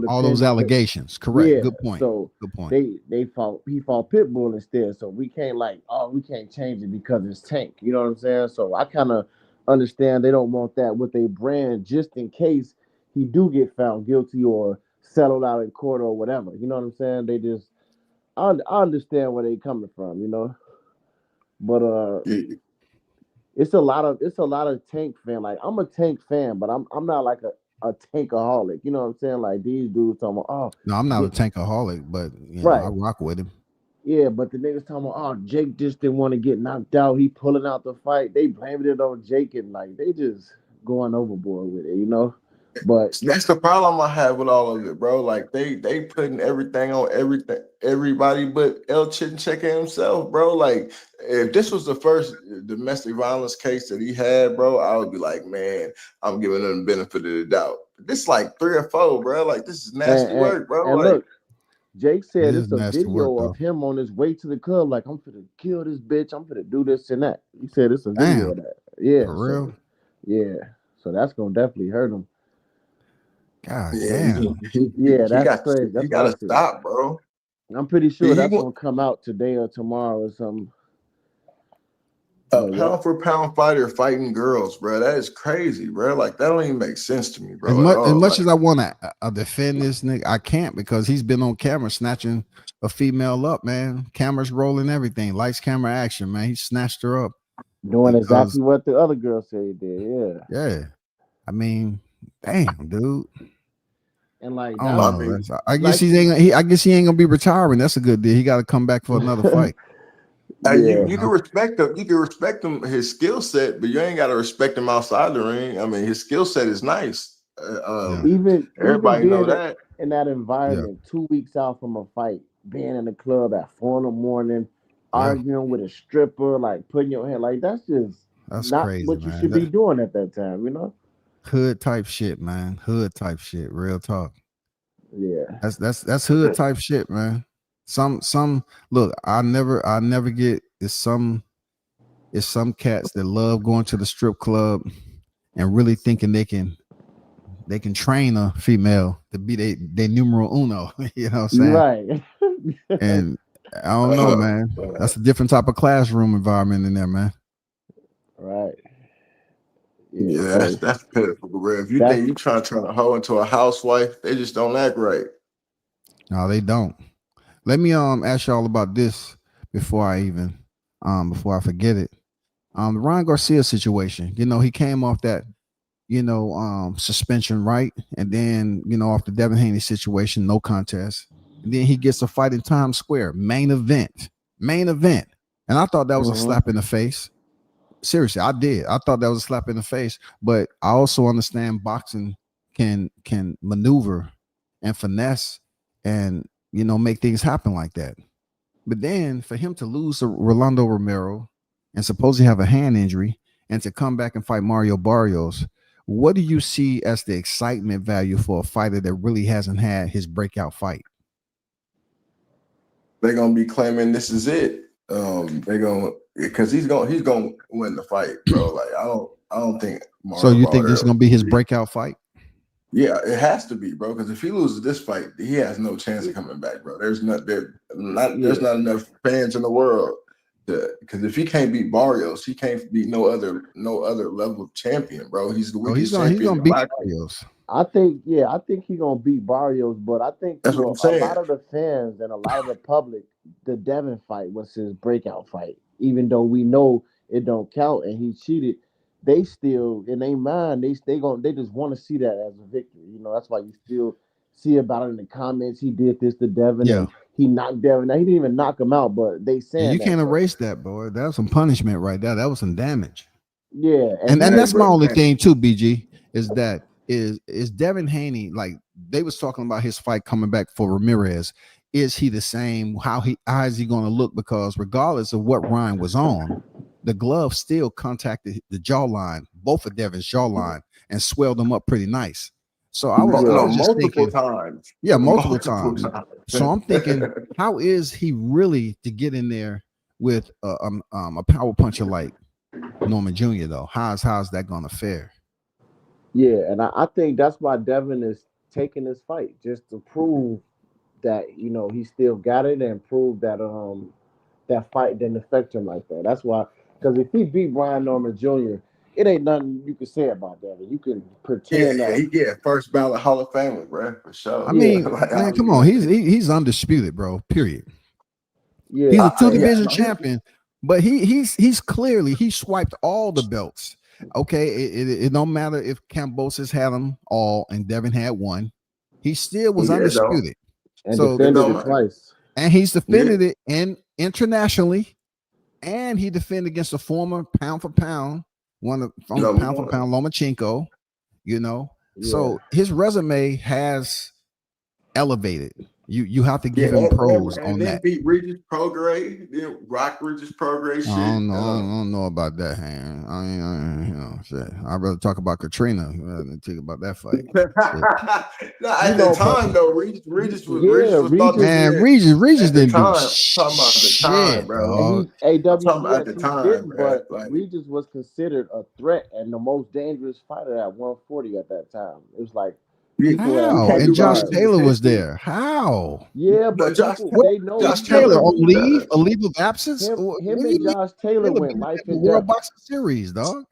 all those allegations. Correct. Yeah. Good point. So good point. He fought Pitbull instead. So we can't we can't change it because it's Tank. You know what I'm saying? So I kind of understand they don't want that with a brand just in case he do get found guilty or settled out in court or whatever. You know what I'm saying? They just I understand where they coming from, But it's a lot of Tank fan. Like I'm a Tank fan, but I'm not like a tankaholic. You know what I'm saying? Like these dudes talking about, no, I'm not a tankaholic, but I rock with him. Yeah, but the niggas talking about, Jake just didn't want to get knocked out. He pulling out the fight. They blamed it on Jake and like they just going overboard with it, But that's the problem I have with all of it, bro. Like they putting everything on everybody but El Chin Checker himself, bro. Like if this was the first domestic violence case that he had, bro, I would be like, man, I'm giving him the benefit of the doubt. This like 3 or 4, bro. Like this is nasty work, bro. And like, look, Jake said it's a video of him on his way to the club. Like I'm finna kill this bitch. I'm finna do this and that. He said it's a video of that. Yeah, for real. Yeah, so that's gonna definitely hurt him. God damn. That's crazy. You gotta stop, bro. I'm pretty sure that's gonna come out today or tomorrow or something. A pound for pound fighter fighting girls, bro. That is crazy, bro. Like that don't even make sense to me, bro. As much as I want to defend this nigga, I can't because he's been on camera snatching a female up, man. Cameras rolling, everything, lights, camera, action, man. He snatched her up, doing exactly what the other girl said he did. Yeah. I mean, damn, dude. And like, I guess he ain't gonna be retiring. That's a good deal. He got to come back for another fight. You can respect him. You can respect him his skill set, but you ain't got to respect him outside the ring. I mean, his skill set is nice. Even everybody know that in that environment, 2 weeks out from a fight, being in the club at 4 a.m, arguing with a stripper, like putting your hand, like that's not crazy, what you man. should be doing at that time, Hood type shit, man. Hood type shit. Real talk. Yeah, that's hood type shit, man. Some look, I never get it's some cats that love going to the strip club and really thinking they can train a female to be they numero uno. You know what I'm saying? Right. And I don't know, man. That's a different type of classroom environment in there, man. Right. Yeah, So that's pitiful, bro. If you that's think you trying to turn a hoe into a housewife, they just don't act right. No, they don't. Let me ask y'all about this before I forget it. The Ryan Garcia situation. You know, he came off that suspension, right? And then, off the Devin Haney situation, no contest. And then he gets a fight in Times Square, main event. And I thought that was a slap in the face. Seriously, I did. I thought that was a slap in the face. But I also understand boxing can maneuver and finesse and make things happen like that. But then for him to lose to Rolando Romero and supposedly have a hand injury and to come back and fight Mario Barrios, what do you see as the excitement value for a fighter that really hasn't had his breakout fight? They're gonna be claiming this is it. They're gonna because he's gonna win the fight, bro. Like I don't think Mario So you think Barrios, this is gonna be his breakout fight? Yeah, it has to be, bro. Because if he loses this fight, he has no chance of coming back, bro. There's not enough fans in the world. Because if he can't beat Barrios, he can't beat no other level of champion, bro. He's the weakest champion. He's gonna beat Barrios. I think he's gonna beat Barrios, but I think That's what I'm saying. a lot of the fans and a lot of the public, the Devin fight was his breakout fight. Even though we know it don't count and he cheated, they still in their mind they just want to see that as a victory. That's why you still see about it in the comments. He did this to Devin, and he knocked Devin. Now he didn't even knock him out, but they saying you can't erase that, boy. That was some punishment right there. That was some damage. Yeah, and that's my only thing too, BG, is that is Devin Haney, like they was talking about his fight coming back for Ramirez. Is he the same? How is he going to look? Because regardless of what Ryan was on, the glove still contacted the jawline, both of Devin's jawline, and swelled them up pretty nice. So I was just multiple thinking, times. Yeah, multiple times. So I'm thinking, how is he really to get in there with a power puncher like Norman Jr. though? How's that going to fare? Yeah, and I think that's why Devin is taking this fight, just to prove that he still got it and prove that that fight didn't affect him like that. That's why, because if he beat Brian Norman Jr., it ain't nothing you can say about Devin. You can pretend that first ballot Hall of Famer, bro, for sure. I mean, man, come on, he's undisputed, bro. Period. Yeah, he's a two-division champion, but he's clearly he swiped all the belts. Okay, it don't matter if Kambosos had them all and Devin had one. He still was undisputed. And defended it twice. And he's defended it internationally, and he defended against a former pound for pound, pound for pound Lomachenko, So his resume has elevated. You have to give him pros on that. Beat Regis Prograis, then rock Regis Prograis shit. I don't know about that, man. Shit. I'd rather talk about Katrina than think about that fight. At the time, though, Regis was man. Regis didn't do shit, bro. At the time, but Regis was considered a threat and the most dangerous fighter at 140 at that time. It was like. How? And Josh Taylor was there. How? Yeah, but they know Josh Taylor on leave, a leave of absence. Him and Josh Taylor went life and death. World Boxing Series, dog.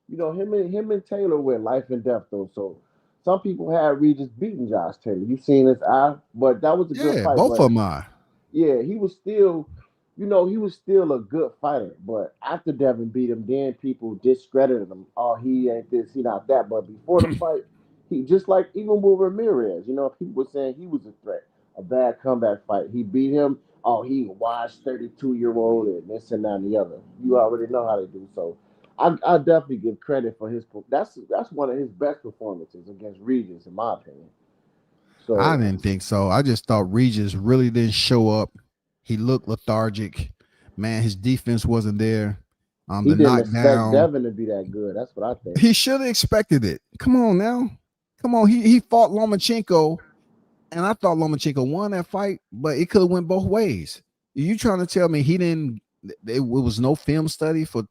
Him and Taylor went life and death though. So some people had Regis beating Josh Taylor. You seen his eye, but that was a good fight. Both of them are. Yeah, he was still, he was still a good fighter. But after Devin beat him, then people discredited him. Oh, he ain't this, he not that. But before the fight. He just like even with Ramirez, people were saying he was a threat, a bad comeback fight. He beat him. Oh, he washed 32-year-old and this and that and the other. You already know how they do. So I definitely give credit for his. That's one of his best performances against Regis, in my opinion. So I didn't think so. I just thought Regis really didn't show up. He looked lethargic. Man, his defense wasn't there. He didn't expect Devin to be that good. That's what I think. He should have expected it. Come on now. Come on, he fought Lomachenko, and I thought Lomachenko won that fight, but it could have went both ways. You trying to tell me he didn't? It was no film study for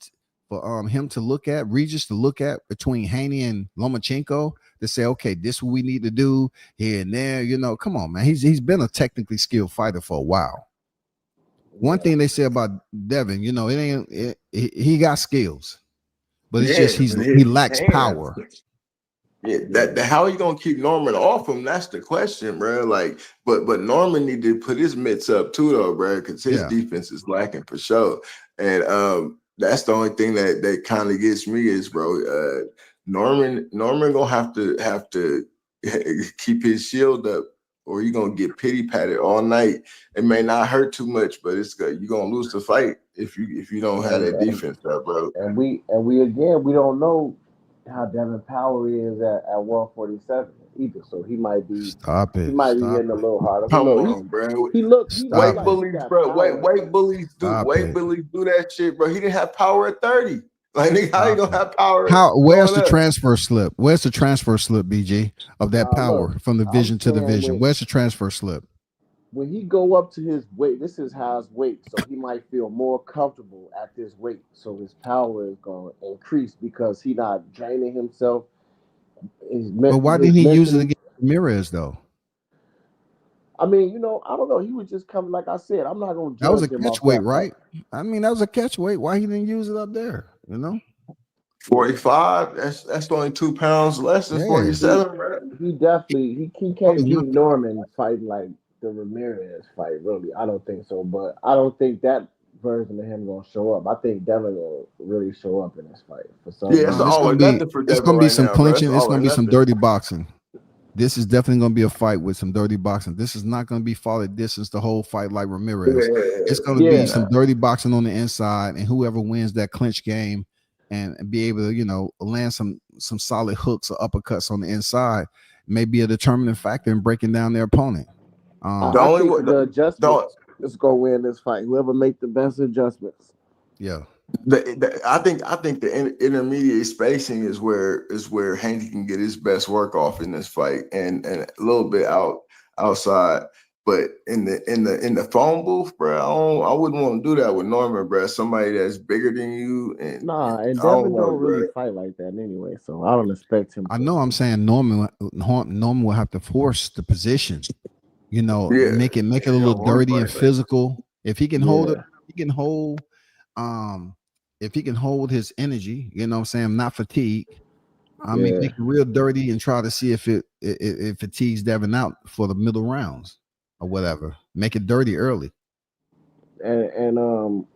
him to look at, Regis to look at between Haney and Lomachenko to say, okay, this is what we need to do here and there. Come on, man. He's been a technically skilled fighter for a while. One thing they say about Devin, he got skills. but it's just he lacks power. Yeah, that how are you gonna keep Norman off him? That's the question, bro. Like, but Norman need to put his mitts up too, though, bro, because his defense is lacking for sure. And that's the only thing that kind of gets me is, bro, Norman gonna have to keep his shield up, or you're gonna get pity patted all night. It may not hurt too much, but it's good. You're gonna lose the fight if you don't have that defense up, bro. And we again, we don't know how Devin Power is at 147 either. So he might be hitting a little harder. Come on, bro. He looked weight bullies, bro. Weight bullies do that shit, bro. He didn't have power at 30. Like, nigga, how you gonna have power? Where's the transfer slip? Where's the transfer slip, BG, of that power from division to division? Where's the transfer slip? When he go up to his weight, this is how his weight, so he might feel more comfortable at this weight. So his power is going to increase because he not draining himself. But why didn't he use it against Ramirez, though? I mean, I don't know. He was just coming, like I said, I'm not going to judge him. That was a catch weight, right? I mean, that was a catch weight. Why he didn't use it up there, 45, that's only 2 pounds less than 47, right? He definitely, he can't beat Norman fighting like the Ramirez fight, really. I don't think so, but I don't think that version of him gonna show up. I think Devin will really show up in this fight for some reason. It's gonna be some clinching. It's gonna be some dirty boxing. This is definitely gonna be a fight with some dirty boxing. This is not gonna be fought at distance the whole fight like Ramirez. It's gonna be some dirty boxing on the inside, and whoever wins that clinch game and be able to, land some solid hooks or uppercuts on the inside may be a determining factor in breaking down their opponent. The adjustments is gonna win this fight. Whoever make the best adjustments. Yeah. I think the intermediate spacing is where Hanky can get his best work off in this fight, and a little bit outside. But in the phone booth, bro, I wouldn't want to do that with Norman, bro. Somebody that's bigger than you, and Devin don't really fight like that anyway, so I don't expect him. I know. I'm saying Norman will have to force the position, make it a little dirty and physical. If he can hold it, if he can hold his energy, not fatigue. Make it real dirty and try to see if it fatigues Devin out for the middle rounds or whatever. Make it dirty early. And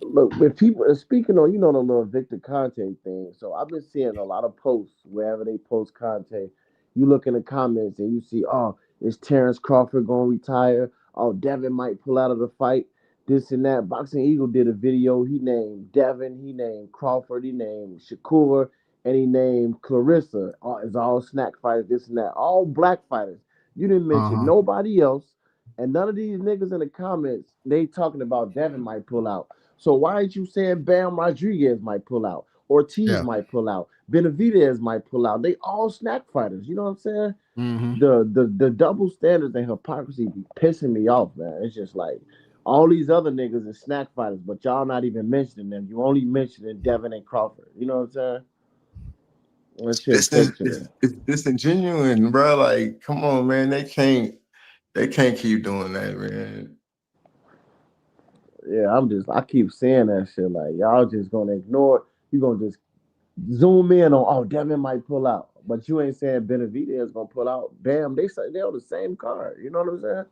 look, with people speaking on, the little Victor Conte thing. So I've been seeing a lot of posts wherever they post Conte. You look in the comments and you see, is Terrence Crawford gonna retire? Oh, Devin might pull out of the fight. This and that. Boxing Eagle did a video. He named Devin, he named Crawford, he named Shakur, and he named Clarissa. It's all snack fighters, this and that. All black fighters. You didn't mention nobody else. And none of these niggas in the comments, they talking about Devin might pull out. So why aren't you saying Bam Rodriguez might pull out? Ortiz might pull out. Benavidez might pull out. They all snack fighters. You know what I'm saying? Mm-hmm. The double standards and hypocrisy be pissing me off, man. It's just like all these other niggas are snack fighters, but y'all not even mentioning them. You only mentioning Devin and Crawford. You know what I'm saying? It's disingenuous, bro. Like, come on, man. They can't keep doing that, man. Yeah, I keep saying that shit. Like, y'all just gonna ignore it. You gonna just zoom in on, Devin might pull out, but you ain't saying Benavidez is gonna pull out. Bam, they say they're on the same card. You know what I'm saying?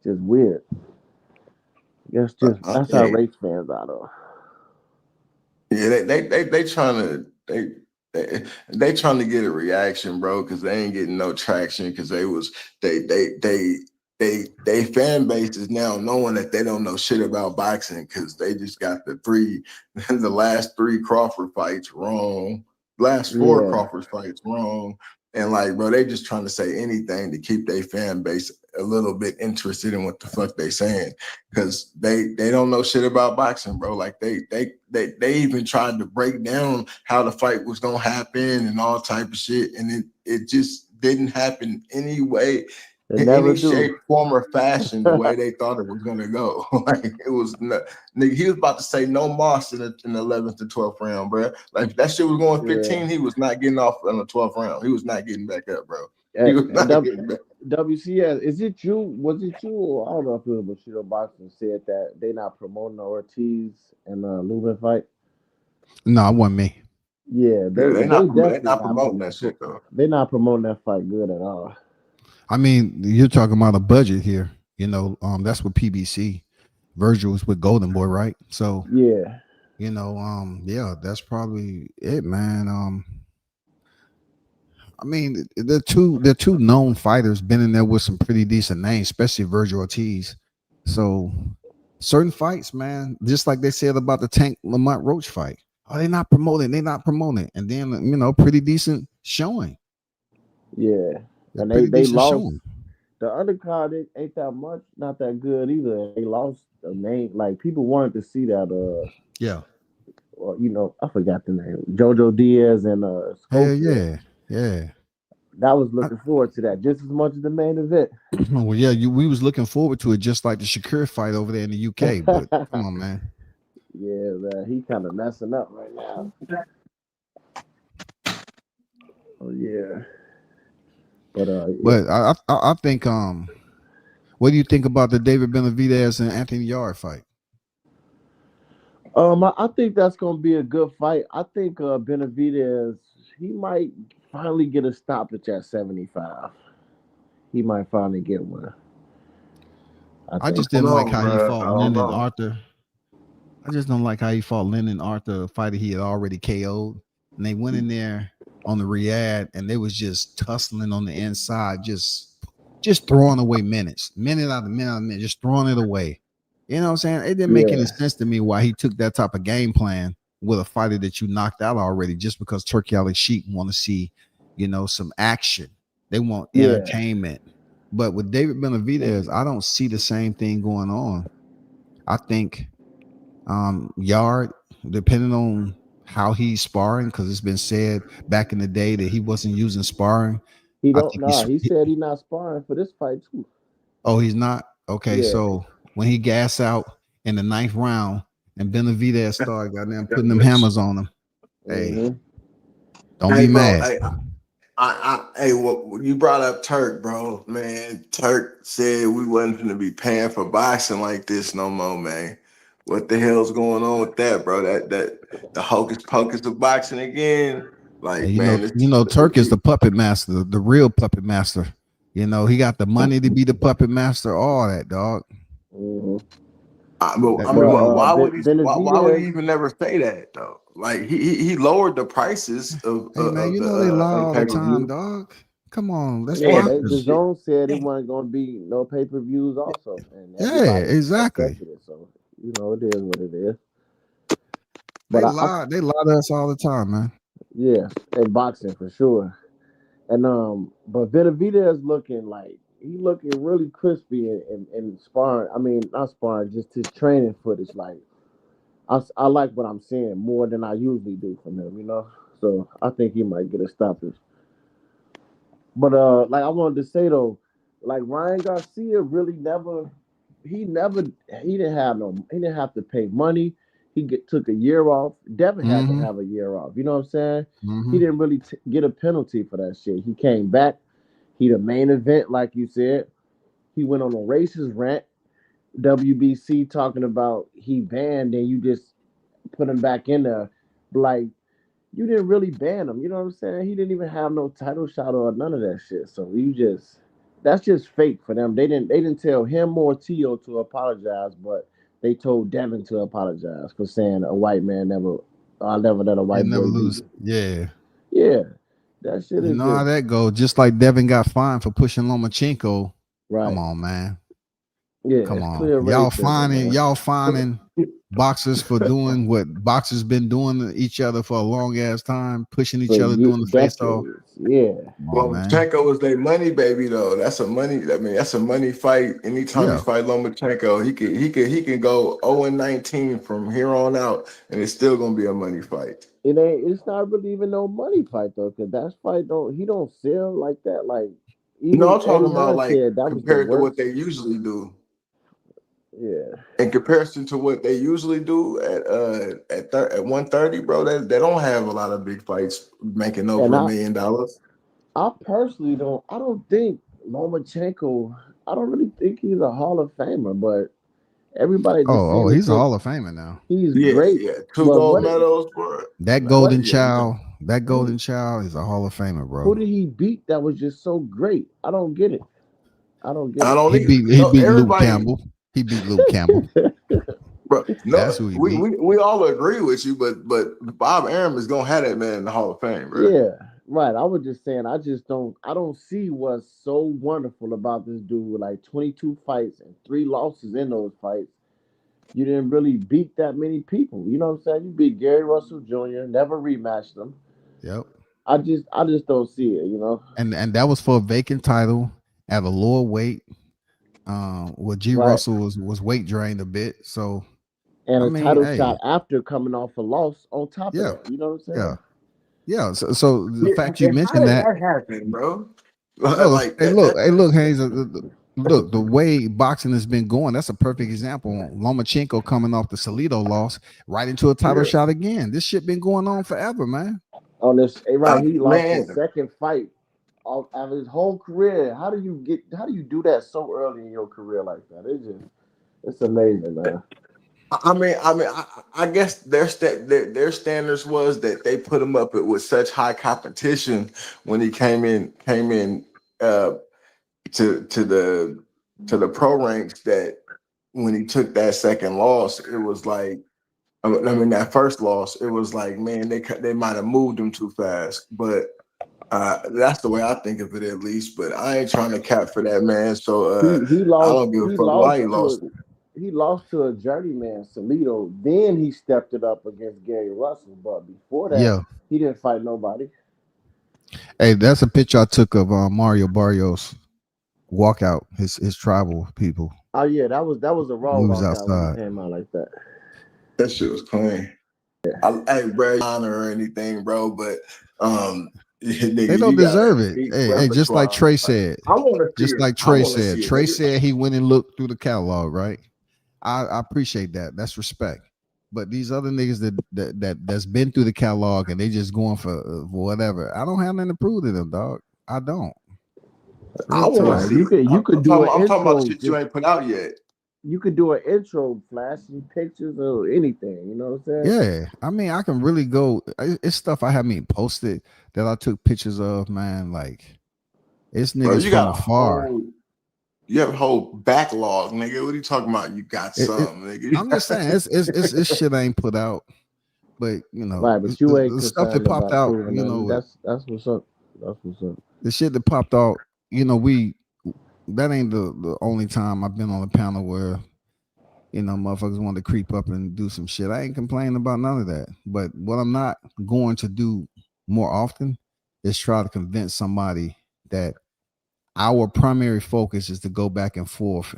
Just weird. That's how race fans are, though. Yeah, they trying to get a reaction, bro, because they ain't getting no traction because they fan base is now knowing that they don't know shit about boxing because they just got the last 3 Crawford fights wrong, last 4 Crawford fights wrong, and like, bro, they just trying to say anything to keep their fan base a little bit interested in what the fuck they saying because they don't know shit about boxing, bro. Like they even tried to break down how the fight was gonna happen and all type of shit, and it just didn't happen anyway. In any shape, form, or fashion, the way they thought it was gonna go. Like it was, nigga. He was about to say no Moss in the 11th to 12th round, bro. Like if that shit was going 15, he was not getting off in the 12th round. He was not getting back up, bro. He was not getting back. WCS, is it you? Was it you? Or I don't know if it was Bushido Boxing said that they not promoting the Ortiz and Lubin fight. No, it wasn't me. Yeah, Yeah, they they definitely not not promoting that shit though. they're not promoting that fight good at all. I mean, you're talking about a budget here. You know, that's what PBC. Virgil was with Golden Boy, right? So, Yeah, you know, yeah, that's probably it, man. I mean, they're two known fighters, been in there with some pretty decent names, especially Virgil Ortiz. So certain fights, man, just like they said about the Tank Lamont Roach fight. Oh, they're not promoting, and then pretty decent showing. yeah, A and pretty they decent lost. showing. The undercard ain't that much, not that good either. They lost the name. Like people wanted to see that. Yeah. Well, I forgot the name. JoJo Diaz and Hell Schofield. yeah. Yeah. That was I- looking forward to that just as much as the main event. well, yeah, we was looking forward to it just like the Shakur fight over there in the UK. But come on, man. Yeah, man, he kind of messing up right now. Oh yeah, but But I think what do you think about the David Benavidez and Anthony Yard fight? I think that's gonna be a good fight. I think Benavidez he might finally get a stoppage at 75. He might finally get one. I Think. just didn't like how he Bro. fought I don't Lyndon know. Arthur. I just don't like how he fought Lyndon Arthur, a fighter he had already KO'd. And they went in there on the Riyadh and they was just tussling on the inside, just throwing away minutes, minute out of minute, just throwing it away. You know what I'm saying? It didn't make any sense to me why he took that type of game plan with a fighter that you knocked out already just because Turkey Ali Sheik want to see, some action. They want entertainment. But with David Benavidez, I don't see the same thing going on. I think Yard, depending on how he's sparring, because it's been said back in the day that he wasn't using sparring. He I don't think He said he's not sparring for this fight too. he's not okay. Yeah. So when he gas out in the 9th round and Benavidez started goddamn putting them hammers on him, hey, don't be bro, mad. Hey, what you brought up Turk, bro, man. Turk said we wasn't going to be paying for boxing like this no more, man. What the hell's going on with that, bro? That the hocus pocus of boxing again. Like, And man, Turk is the puppet master, the real puppet master. He got the money to be the puppet master, all that, dog. Why would he? Why would he Benavidez, even never say that though? Like he lowered the prices of Hey man, they lie all the time, dog. Come on, let's yeah, watch the this. zone said it wasn't going to be no pay-per-views also, and Yeah, everybody exactly. accepted it. So it is what it is. They But lie to us all the time, man. yeah, in boxing for sure. And but Benavidez looking really crispy in sparring. I mean, not sparring, just his training footage. Like I like what I'm seeing more than I usually do from him. So I think he might get a stoppage. But like I wanted to say though, like Ryan Garcia really he didn't have to pay money. Took a year off. Devin had to have a year off. You know what I'm saying? He didn't really get a penalty for that shit. He came back. He the main event, like you said. He went on a racist rant. WBC talking about he banned and you just put him back in there. Like you didn't really ban him. You know what I'm saying? He didn't even have no title shot or none of that shit. So that's just fake for them. They didn't tell him or Tio to apologize, but they told Devin to apologize for saying a white man never let a white boy lose. Yeah. That shit You is know how that goes. Just like Devin got fined for pushing Lomachenko. right. Come on, man. Yeah, Come it's on. clear Y'all finding boxers for doing what boxers been doing to each other for a long ass time, pushing each other, doing the face off. Yeah. Lomachenko is their money baby though. That's a money fight. Anytime you fight Lomachenko, he can go 0-19 from here on out, and it's still gonna be a money fight. It's not really even no money fight though, because that fight he don't sell like that. Like even I'm talking about like that compared was to what they usually do. Yeah. In comparison to what they usually do at 130, bro, they don't have a lot of big fights making over $1 million. I personally I don't think Lomachenko, I don't really think he's a Hall of Famer, but Everybody just saying He's a Hall of Famer now. He's Yeah, great. yeah. 2 But gold medals, bro. That golden child is a Hall of Famer, bro. Who did he beat that was just so great? I don't get it. He beat Luke Campbell. He beat Luke Campbell. Bro, no, that's who he beat. We all agree with you, but Bob Arum is gonna have that man in the Hall of Fame, bro. Yeah, right. I was just saying, I don't see what's so wonderful about this dude with like 22 fights and 3 losses in those fights. You didn't really beat that many people. You know what I'm saying? You beat Gary Russell Jr., never rematched him. Yep. I just don't see it, you know. And that was for a vacant title at a lower weight. Russell was weight drained a bit, so and title shot after coming off a loss on top of that. You know what I'm saying? Yeah. So the fact you mentioned that happened, bro. Look, Hayes. Look, the way boxing has been going, that's a perfect example. Lomachenko coming off the Salido loss right into a title shot again. This shit been going on forever, man. On this, right? He lost his second fight of his whole career. How do you do that so early in your career like that? It's amazing, man. I guess their standards was that they put him up with such high competition when he came in to the pro ranks, that when he took that second loss, it was like, that first loss, it was like, man, they might have moved him too fast, but that's the way I think of it, at least. But I ain't trying to cap for that man, so he lost. I don't give a fuck why he lost. He lost to a journeyman, Salido. Then he stepped it up against Gary Russell, but before that, he didn't fight nobody. Hey, that's a picture I took of Mario Barrios walkout, his tribal people. Oh yeah, that was a raw walkout outside. When he came out like that. That shit was clean. I ain't brag honor or anything, bro, but they don't deserve it. Hey, just like Trey said. Trey said he went and looked through the catalog, right? I appreciate that. That's respect. But these other niggas that's been through the catalog and they just going for whatever. I don't have nothing to prove to them, dog. I don't. I want to see. You could do. I'm talking about shit you ain't put out yet. You could do an intro, flashing pictures or anything. You know what I'm saying? Yeah, I mean, I can really go. It's stuff I haven't posted that I took pictures of, man. Like, it's niggas from afar. You have a whole backlog, nigga. What are you talking about? You got something, nigga. I'm just saying, it's shit I ain't put out, but you know, right? But you ain't the stuff that popped out. You know, that's what's up. That's what's up. The shit that popped out. You know, that ain't the only time I've been on a panel where, you know, motherfuckers want to creep up and do some shit. I ain't complaining about none of that. But what I'm not going to do more often is try to convince somebody that our primary focus is to go back and forth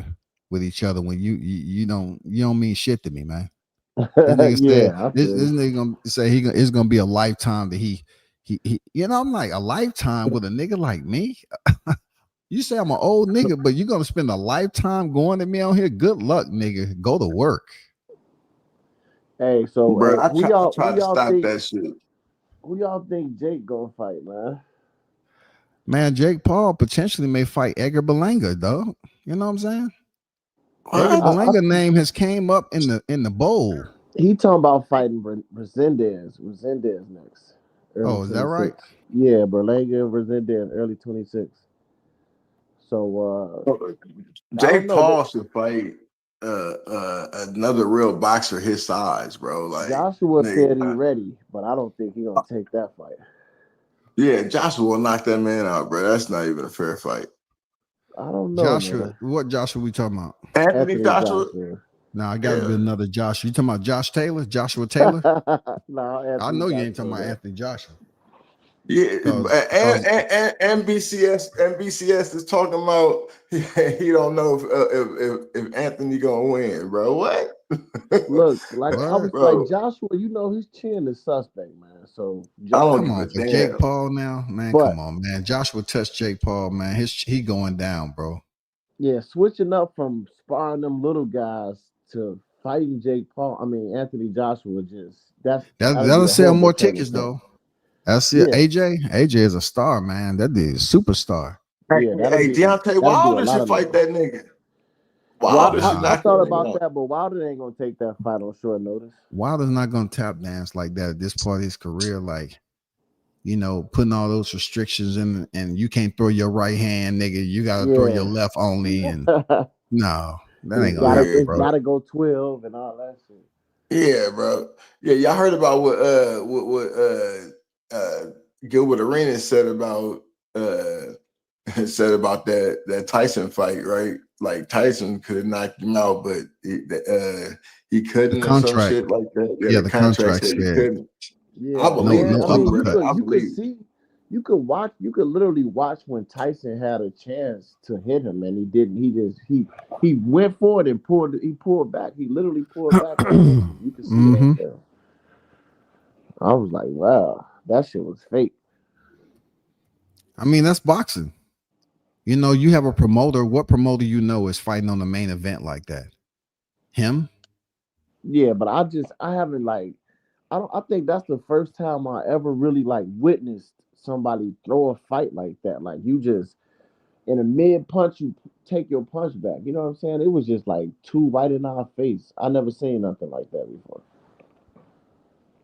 with each other when you don't mean shit to me, man. This nigga gonna say it's gonna be a lifetime that he you know, I'm like, a lifetime with a nigga like me. You say I'm an old nigga, but you're gonna spend a lifetime going to me on here. Good luck, nigga. Go to work. Hey, so bro, I try to stop that shit. Who y'all think Jake gonna fight, man? Man, Jake Paul potentially may fight Edgar Berlanga, though. You know what I'm saying? Edgar Berlanga name has came up in the bowl. He talking about fighting Resendez next. Oh, is 26. That right? Yeah, Berlanga and Resendez early 26. So Jake Paul should fight another real boxer his size, bro. Like, Joshua said he's ready, but I don't think he's gonna take that fight. Yeah, Joshua will knock that man out, bro. That's not even a fair fight. I don't know. Joshua, man. What Joshua we talking about? Anthony Joshua. No, I gotta be another Joshua. You talking about Joshua Taylor? No, I know you ain't talking about Anthony Joshua. Yeah, and BCS is talking about he don't know if Anthony gonna win, bro. What? Look, like I was like Joshua, you know his chin is suspect, man. So come on, for Jake Paul now, man. Come on, man. Joshua touched Jake Paul, man. He going down, bro. Yeah, switching up from sparring them little guys to fighting Jake Paul. I mean Anthony Joshua, that'll sell more tickets though. That's it. Yeah. AJ is a star, man. That dude is a superstar. Hey, Deontay Wilder should fight that nigga. Well, Wilder should I knock thought that nigga about out. that, but Wilder ain't gonna take that fight on short notice. Wilder's not gonna tap dance like that at this part of his career, like, you know, putting all those restrictions in, and you can't throw your right hand, nigga. You gotta throw your left only, and no, that ain't gonna happen, It's bro. gotta go 12 and all that shit. Yeah, bro. Yeah, y'all heard about what Gilbert Arenas said about said about that Tyson fight, right? Like Tyson could have knocked him out, but he couldn't, The or some contract, shit like that. Yeah, yeah, the the contract contract said he said couldn't. I Yeah, no, believe man. no it I too, mean, bro. uppercut. I you could believe it. see, you could literally watch when Tyson had a chance to hit him, and he didn't. He went forward and pulled back. He literally pulled back on him. You could see that. Mm-hmm. Yeah. I was like, wow, that shit was fake. I mean, that's boxing. You know, you have a promoter. What promoter you know is fighting on the main event like that? Him? Yeah, but I haven't like, I think that's the first time I ever really like witnessed somebody throw a fight like that. Like you just in a mid punch, you take your punch back. You know what I'm saying? It was just like two right in our face. I never seen nothing like that before.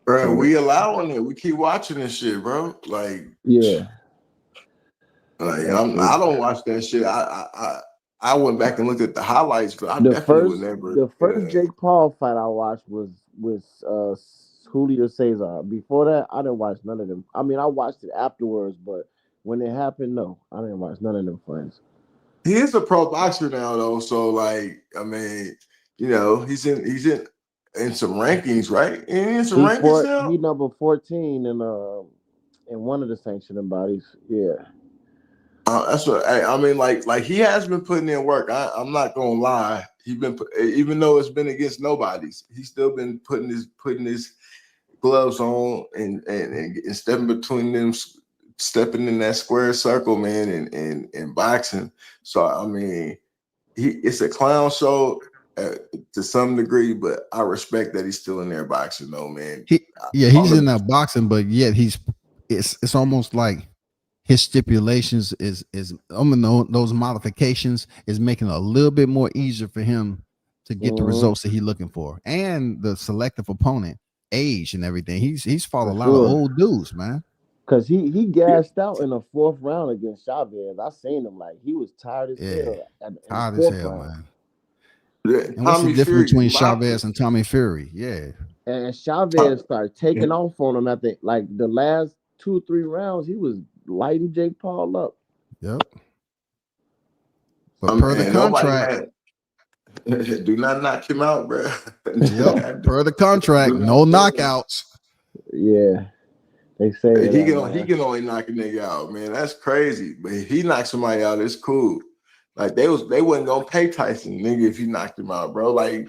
Bro, we allowing it. We keep watching this shit, bro. Yeah, I don't watch that shit. I went back and looked at the highlights, but I the definitely would first never. the first Jake Paul fight I watched was with Julio Cesar. Before that, I didn't watch none of them. I mean, I watched it afterwards, but when it happened, no, I didn't watch none of them fights. He is a pro boxer now, though. So, like, I mean, you know, he's in some rankings, right? In some rankings now. He number 14 in one of the sanctioning bodies. Yeah. That's what I mean. Like he has been putting in work. I'm not gonna lie. He's been, even though it's been against nobody's, he's still been putting his gloves on and stepping between them, stepping in that square circle, man, and boxing. So I mean, it's a clown show to some degree, but I respect that he's still in there boxing, though, man. He's in that boxing, but yet it's almost like his stipulations is those modifications is making it a little bit more easier for him to get the results that he's looking for, and the selective opponent, age and everything. He's fought a lot of old dudes, man. Cause he gassed out in the fourth round against Chavez. I seen him like he was tired as hell. Tired as hell, man. Yeah, and what's the difference between Chavez and Tommy Fury? Yeah. And Chavez started taking off on him at the last 2-3 rounds. He was lighting Jake Paul up. Yep. But per the contract, do not knock him out, bro. Yep. Per the contract, no knockouts. Yeah. They say he can only knock a nigga out, man. That's crazy. But if he knocks somebody out, it's cool. Like they wasn't gonna pay Tyson, nigga, if he knocked him out, bro. Like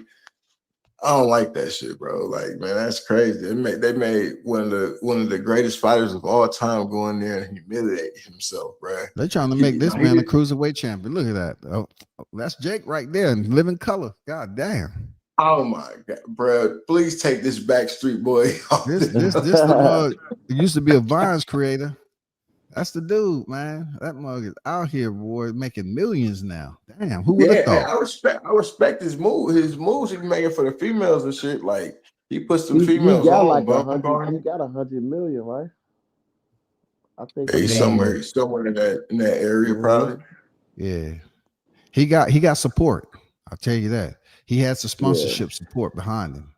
I don't like that shit, bro. Like, man, that's crazy. They made one of the greatest fighters of all time go in there and humiliate himself, bro. They're trying to make this man a cruiserweight champion. Look at that. Oh, that's Jake right there in living color. God damn. Oh my God, bro! Please take this Backstreet Boy off. This the mug used to be a Vines creator. That's the dude, man. That mug is out here, boy, making millions now. Damn, who would have thought? I respect his moves he's making for the females and shit. Like he puts some females on. Like he got 100 million, right? I think he's somewhere in that area, probably. Yeah, he got support. I'll tell you that. He has the sponsorship support behind him.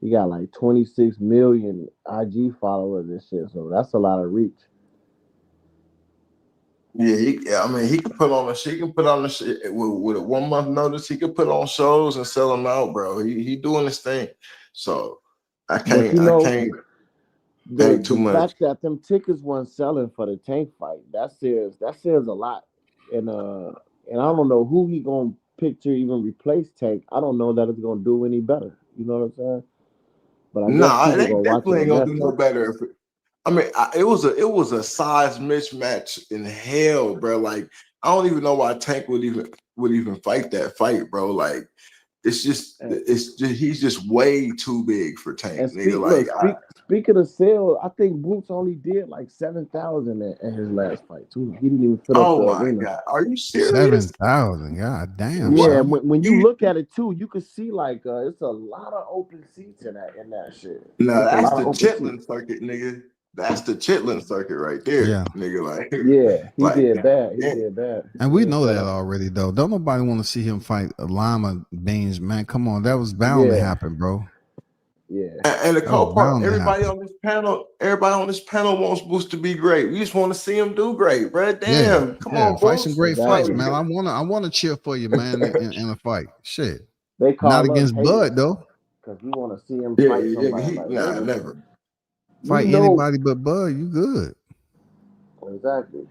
He got like 26 million IG followers and shit, so that's a lot of reach. Yeah, he can put on the shit with a 1 month notice. He can put on shows and sell them out, bro. He doing his thing. So I can't take too much. The fact that them tickets weren't selling for the Tank fight, that says a lot. And I don't know who he gonna pick to even replace Tank. I don't know that it's gonna do any better. You know what I'm saying? But they definitely ain't gonna do no better. I mean, it was a size mismatch in hell, bro. Like I don't even know why Tank would even fight that fight, bro. Like It's just he's just way too big for Tank. And Nigga, speaking of sales, I think Boots only did like 7,000 in his last fight too. He didn't even fill up the arena. God, are you serious? 7,000, god damn. Yeah, son. when you look at it too, you can see like it's a lot of open seats in that shit. No, that's the Chitlin circuit, nigga. That's the Chitlin circuit right there, yeah. nigga. Like, yeah, he like, did bad. He did bad. And we know that already, though. Don't nobody want to see him fight Lima Beans, man. Come on, that was bound to happen, bro. Yeah. And the cool part, everybody on this panel wants Boots to be great. We just want to see him do great, bro. Damn, come on, fight some great fights, Exactly. man. I wanna cheer for you, man, in a fight. Shit. They call Not us against haters, Bud though. because we want to see him fight somebody. Never. Fight anybody but Bud, you good. Exactly.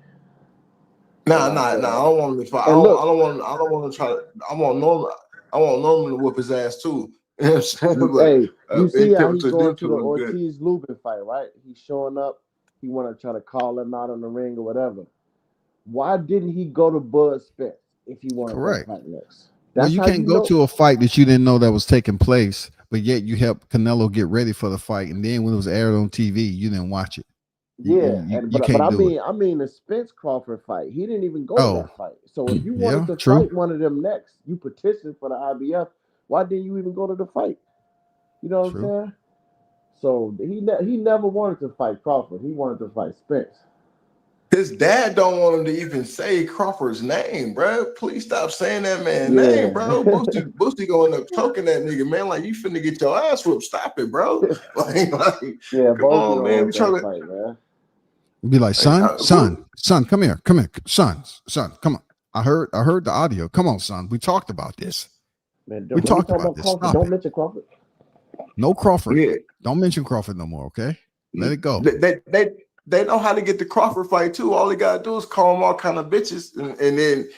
Nah. I don't want him to fight. I don't want to try. I want Norman to whoop his ass too. You know what I'm saying? Hey, you see how he's to going them to the two is Ortiz Lubin fight, right? He's showing up. He want to try to call him out on the ring or whatever. Why didn't he go to Bud Spence if he wanted to fight next? Well, you can't go to a fight that you didn't know that was taking place, but yet you helped Canelo get ready for the fight, and then when it was aired on TV, you didn't watch it. But I mean the Spence Crawford fight. He didn't even go to that fight. So if you wanted to fight one of them next, you petitioned for the IBF. Why didn't you even go to the fight? You know what I'm saying? So he never wanted to fight Crawford. He wanted to fight Spence. His dad don't want him to even say Crawford's name, bro. Please stop saying that man's name, bro. Boosty going up choking that nigga, man. Like, you finna get your ass whooped. Stop it, bro. Like come on, man. We trying to fight, man. Be like, son, come here, son, come on. I heard the audio. Come on, son. We talked about this. Man, we talked about this. Don't mention Crawford. No Crawford. Yeah. Don't mention Crawford no more, okay? Let it go. They know how to get the Crawford fight too. All he gotta do is call them all kind of bitches, and then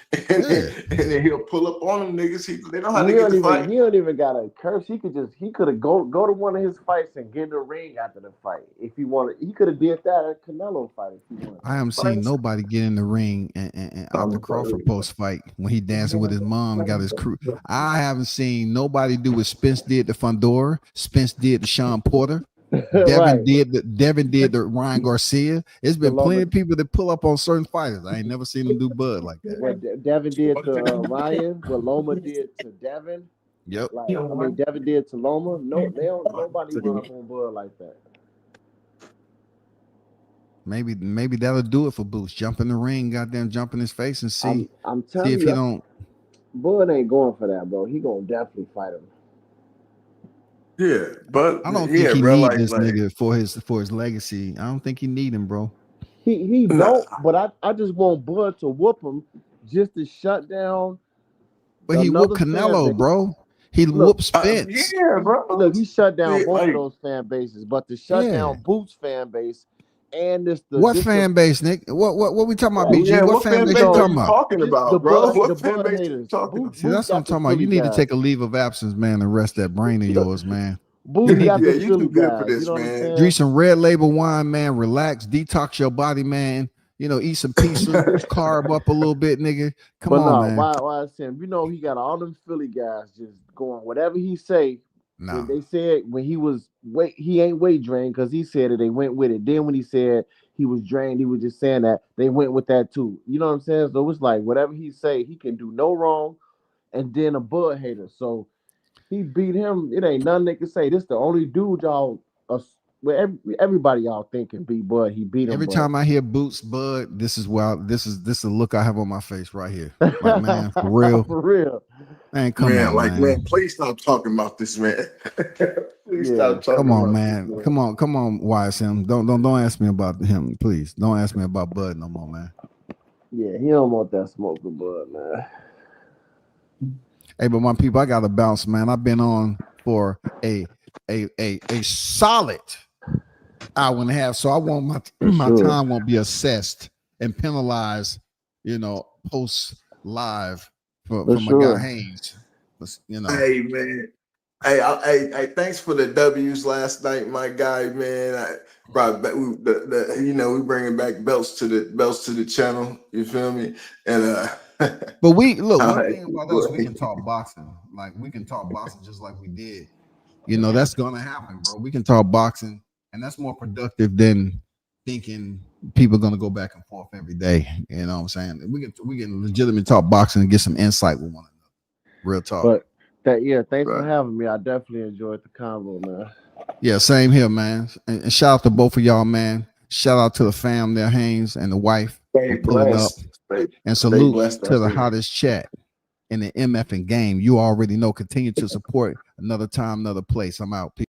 he'll pull up on them niggas. They know how to get the fight. He don't even gotta curse. He could have go to one of his fights and get in the ring after the fight if he wanted. He could have did that at Canelo fight if he wanted. I haven't seen nobody get in the ring and after Crawford post fight when he dancing with his mom and got his crew. I haven't seen nobody do what Spence did to Fundora. Spence did to Sean Porter. Devin did the Ryan Garcia. It's been plenty of people that pull up on certain fighters. I ain't never seen them do Bud like that. What Devin did to Ryan, what Loma did to Devin. Yep. Devin did to Loma. Nobody run up on Bud like that. Maybe that'll do it for Boots. Jump in the ring, goddamn, jump in his face and see. I'm telling you, if he don't. Bud ain't going for that, bro. He gonna definitely fight him. Yeah, but I don't think he need this nigga for his legacy. I don't think he need him, bro. He don't. But I just want Bud to whoop him just to shut down. But he whooped Canelo, bro. He whooped Spence. Yeah, bro. Look, he shut down both of those fan bases, but to shut down Boots fan base and what fan base, Nick? What we talking about, BG? What fan base you talking about, bro? What fan base you talking about? See, that's what I'm talking about. You need to take a leave of absence, man, and rest that brain of yours, man. You too good for this, man. Drink some Red Label wine, man. Relax, detox your body, man. You know, eat some pizza, carb up a little bit, nigga. Come on, man. Why I said, he got all them Philly guys just going whatever he say. No. They said when he ain't weight drained because he said it, they went with it. Then when he said he was drained, he was just saying that they went with that too. You know what I'm saying? So it's like whatever he say, he can do no wrong, and then a Bud hater. So he beat him. It ain't nothing they can say. This the only dude y'all. Everybody y'all think can beat Bud. He beat him. Every time I hear Boots Bud, this is the look I have on my face right here. Like, man, for real. For real. Man, come on, man. Please stop talking about this, man. Please stop talking. Come on, man. Come on, YSM. Don't ask me about him, please. Don't ask me about Bud no more, man. Yeah, he don't want that smoke with Bud, man. Hey, but my people, I gotta bounce, man. I've been on for a solid hour and a half, so I want my time won't be assessed and penalized, post live for my guy Haynes. Hey, man. Hey, thanks for the W's last night, my guy, man. We bringing back belts to the channel. You feel me? And But we look, All one right, thing about us, we boy. can talk boxing. Like we can talk boxing just like we did. You know, that's gonna happen, bro. We can talk boxing, and that's more productive than thinking people gonna go back and forth every day. You know what I'm saying? We can legitimately talk boxing and get some insight with one another. Real talk. But thanks for Right. having me. I definitely enjoyed the convo, man. Yeah, same here, man. And shout out to both of y'all, man. Shout out to the fam there, Haynes and the wife Stay for pulling up. blessed. Stay And stay salute blessed to out the there. hottest chat in the MF and game. You already know. Continue to support another time, another place. I'm out. Peace.